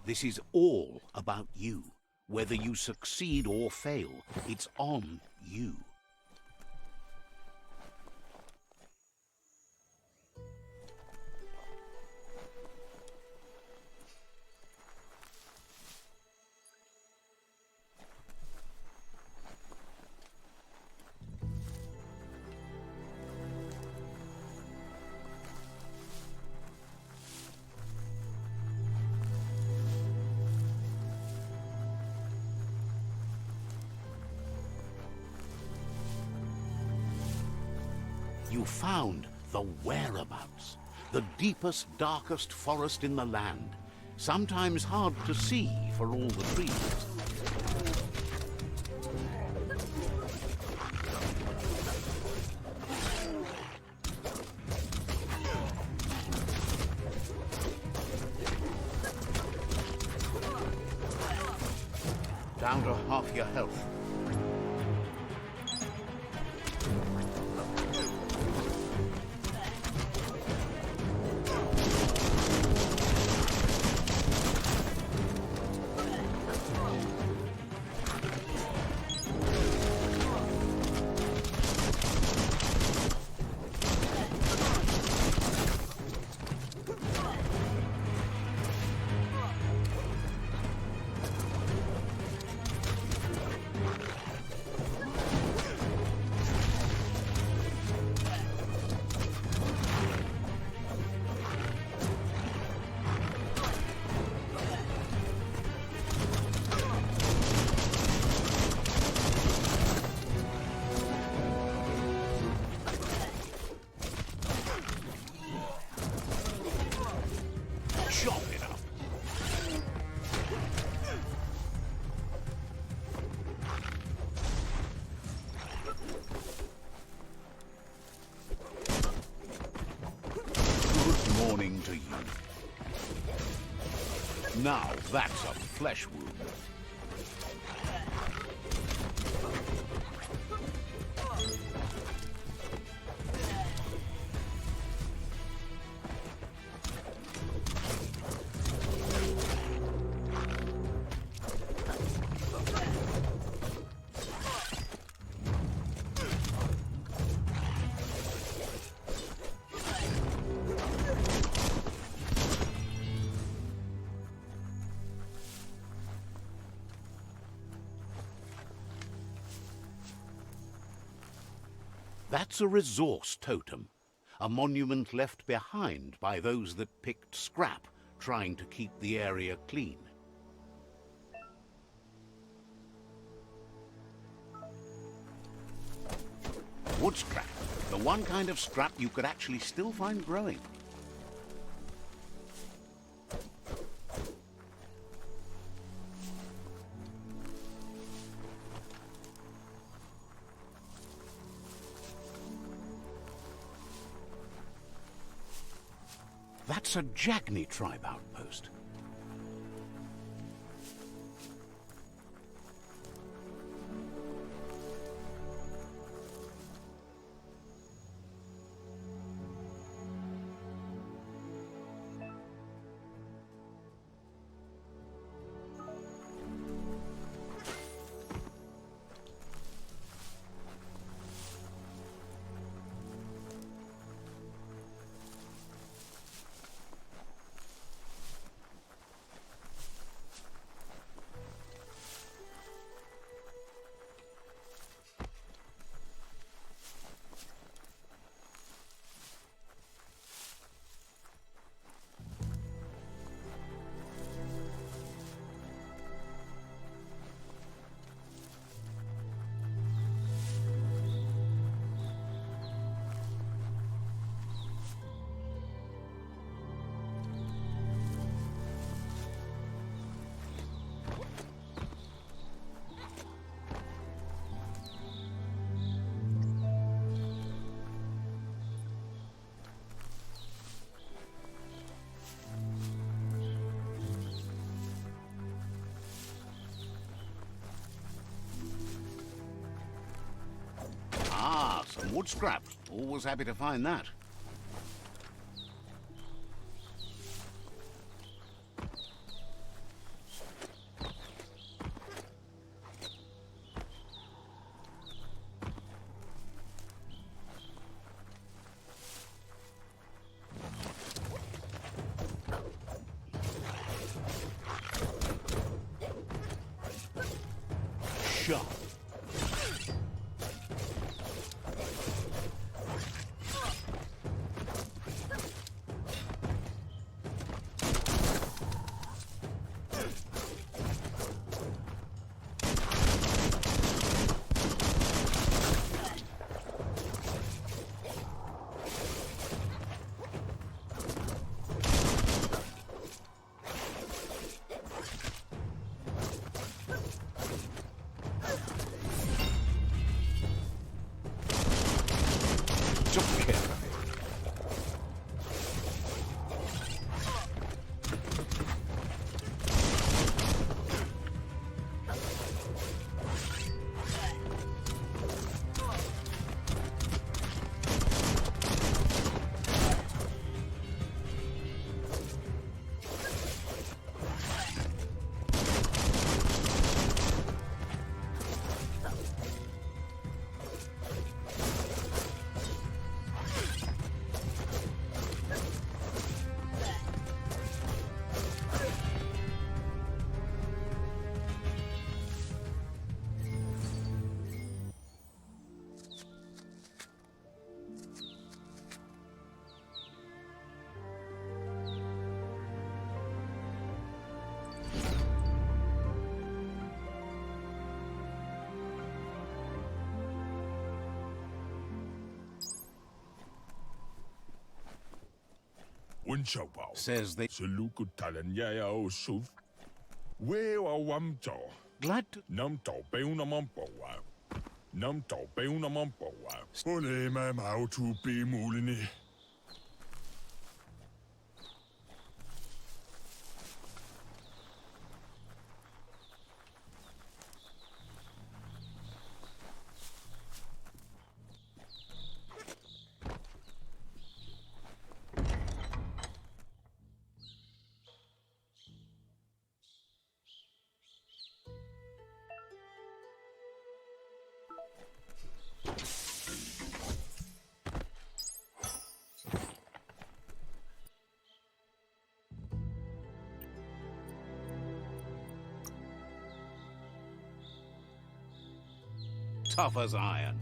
This is all about you. Whether you succeed or fail, it's on you. You found the whereabouts, the deepest, darkest forest in the land, sometimes hard to see for all the trees. Down to half your health. To you. Now that's a flesh wound. That's a resource totem, a monument left behind by those that picked scrap, trying to keep the area clean. Wood scrap, the one kind of scrap you could actually still find growing. That's a Jagni tribe outpost. Some wood scraps. Always happy to find that. sharp. Took care of it. Says they glad to tough as iron.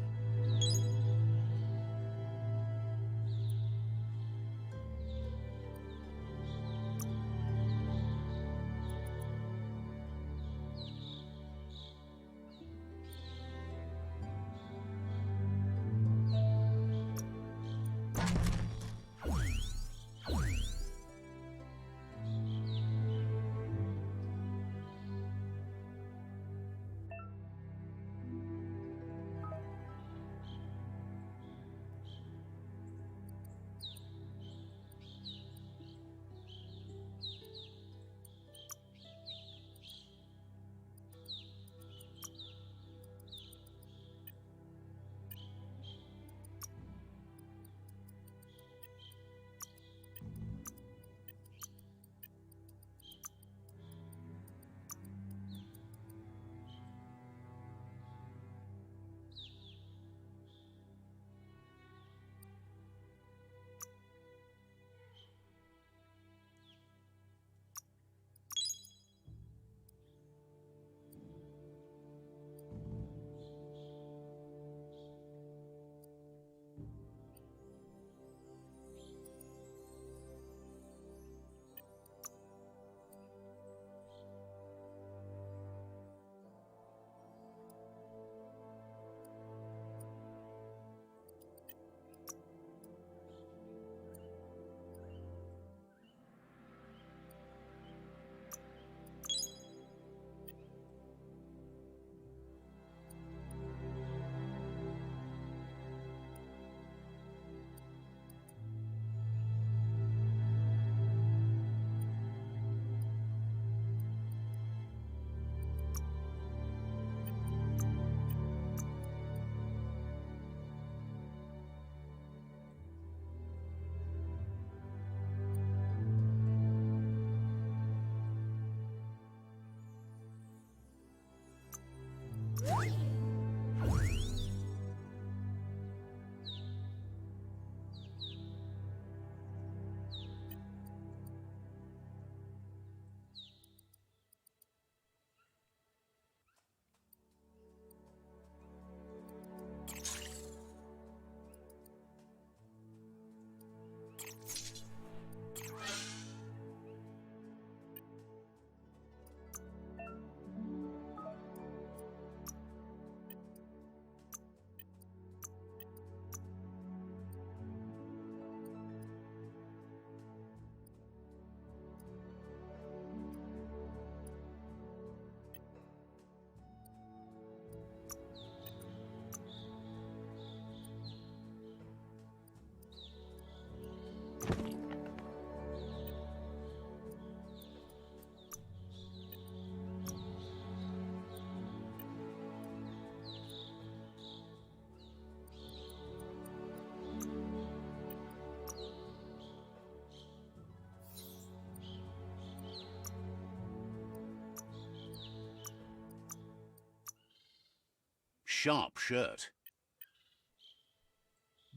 sharp shirt.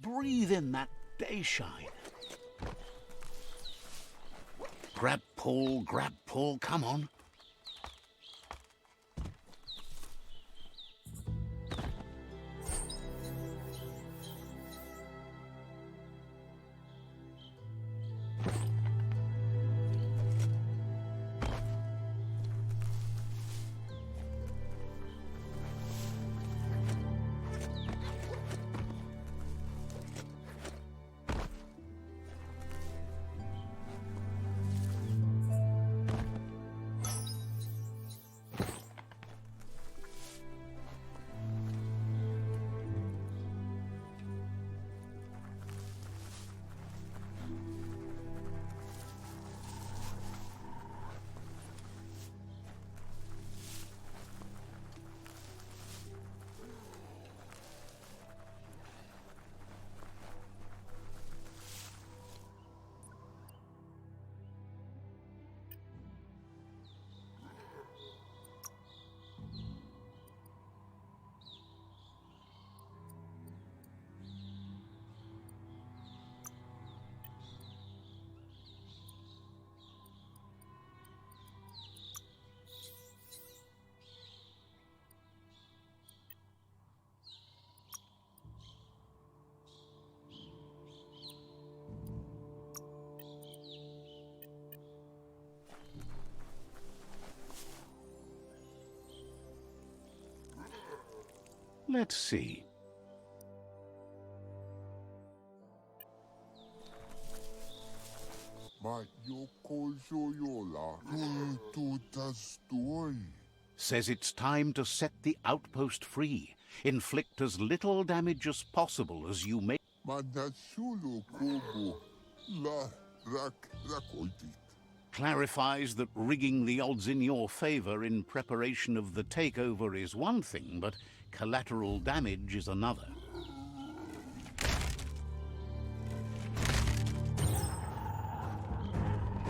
Breathe in that day shine. Grab, pull, come on. Let's see. Says it's time to set the outpost free. Inflict as little damage as possible as you may. Clarifies that rigging the odds in your favor in preparation of the takeover is one thing, but collateral damage is another.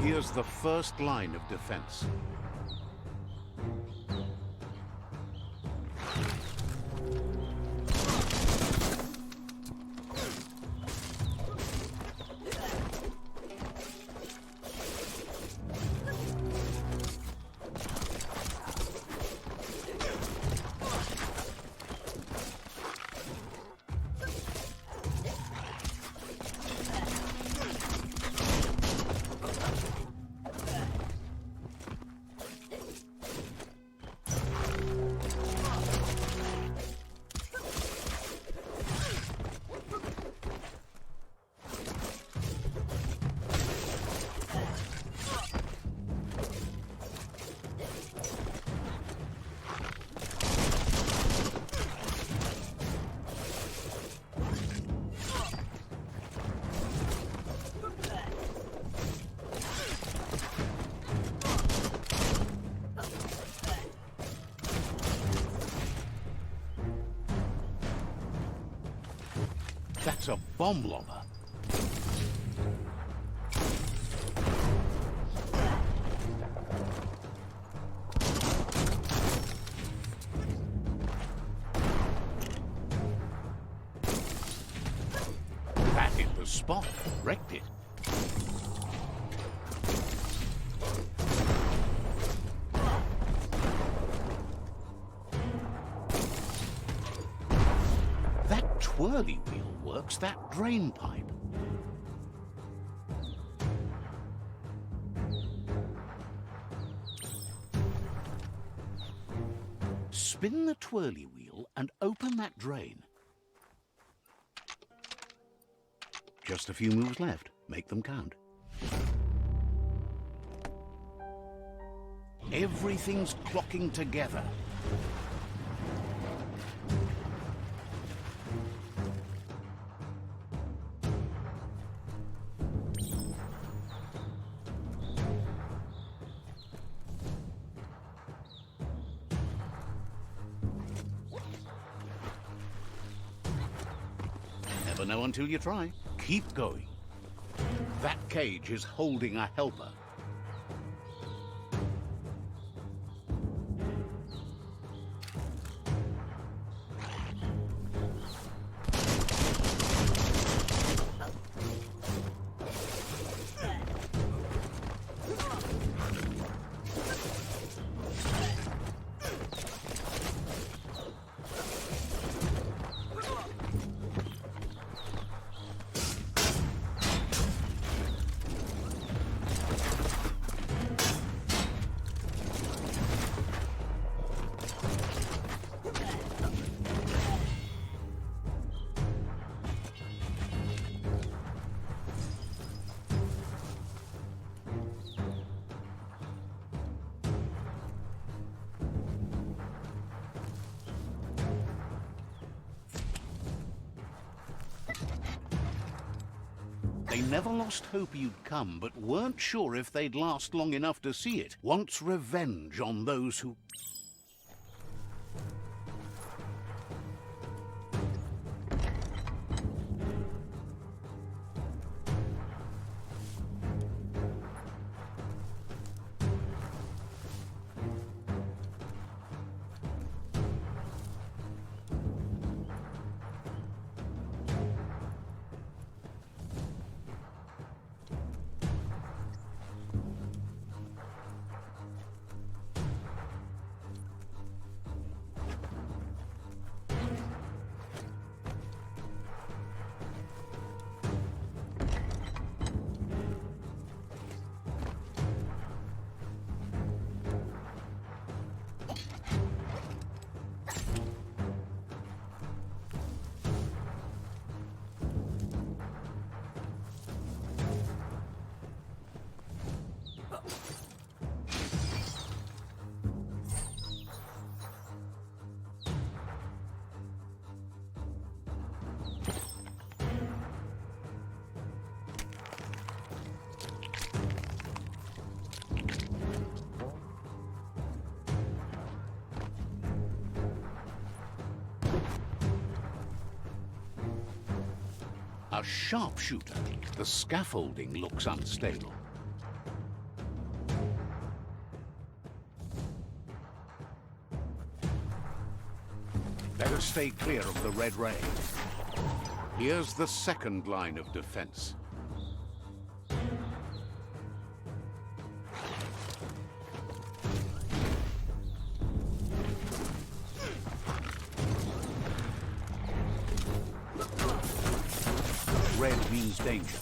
Here's the first line of defense. That's a bomb lobber. That hit the spot, wrecked it. That twirly wheel works that drain pipe. Spin the twirly wheel and open that drain. Just a few moves left. Make them count. Everything's clocking together. Never know until you try. Keep going. That cage is holding a helper. They never lost hope you'd come, but weren't sure if they'd last long enough to see it. Wants revenge on those who... A sharpshooter. The scaffolding looks unstable. Better stay clear of the red ray. Here's the second line of defense. Red means danger.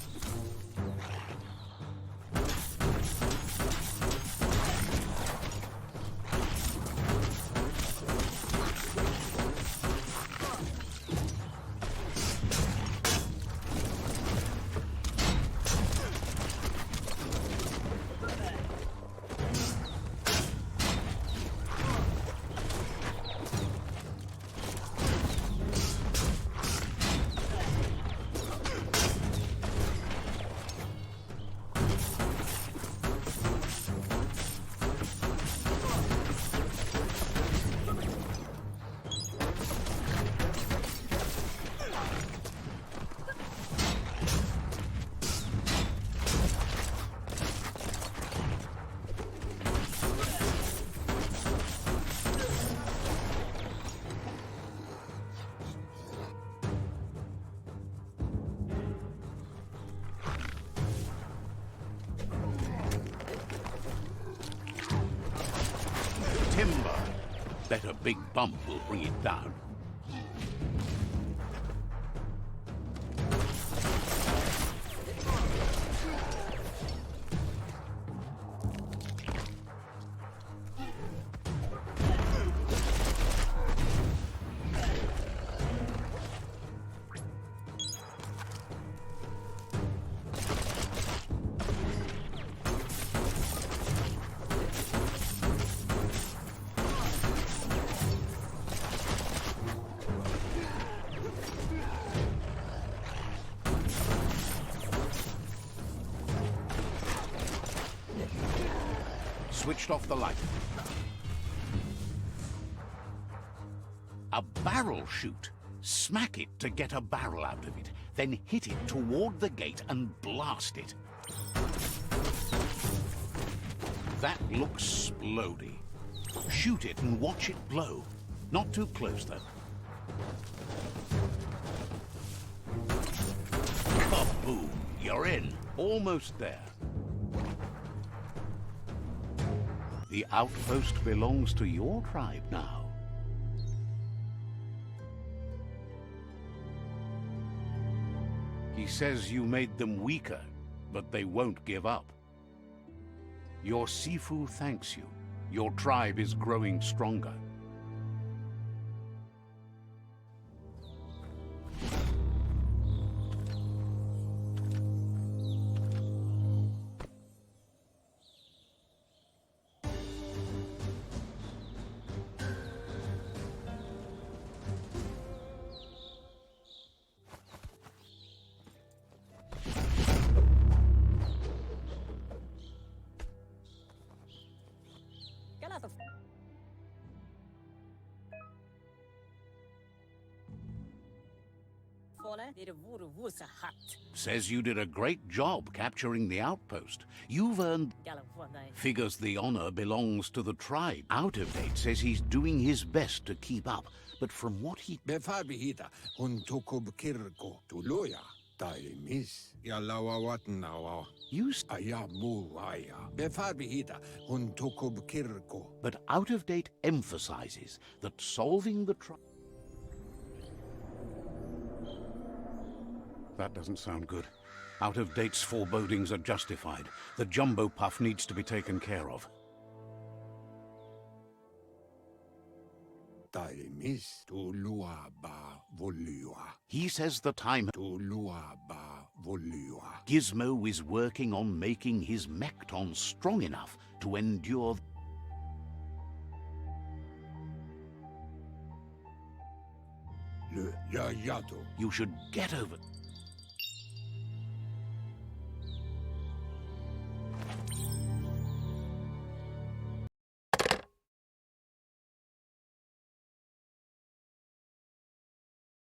Timber. Bet a big bump will bring it down. Switched off the light. A barrel shoot. Smack it to get a barrel out of it, then hit it toward the gate and blast it. That looks splody. Shoot it and watch it blow. Not too close, though. Kaboom! You're in. Almost there. The outpost belongs to your tribe now. He says you made them weaker, but they won't give up. Your Sifu thanks you. Your tribe is growing stronger. dir vuru vusa hat. Says you did a great job capturing the outpost. You've earned... Galavonai. Figures the honor belongs to the tribe. Out of Date says he's doing his best to keep up, but from what he... Befarbihita, un tokob kirko tuloya. Tai mis, yalawa watnawa. You... Ayamuaya. Befarbihita, un tokob kirko. But Out of Date emphasizes that solving the tribe... That doesn't sound good. Out of Date's forebodings are justified. The jumbo puff needs to be taken care of. Tai mis, tulua ba volua. He says the time... Tulua ba volua. Gizmo is working on making his Mekton strong enough to endure... Le yayato. You should get over...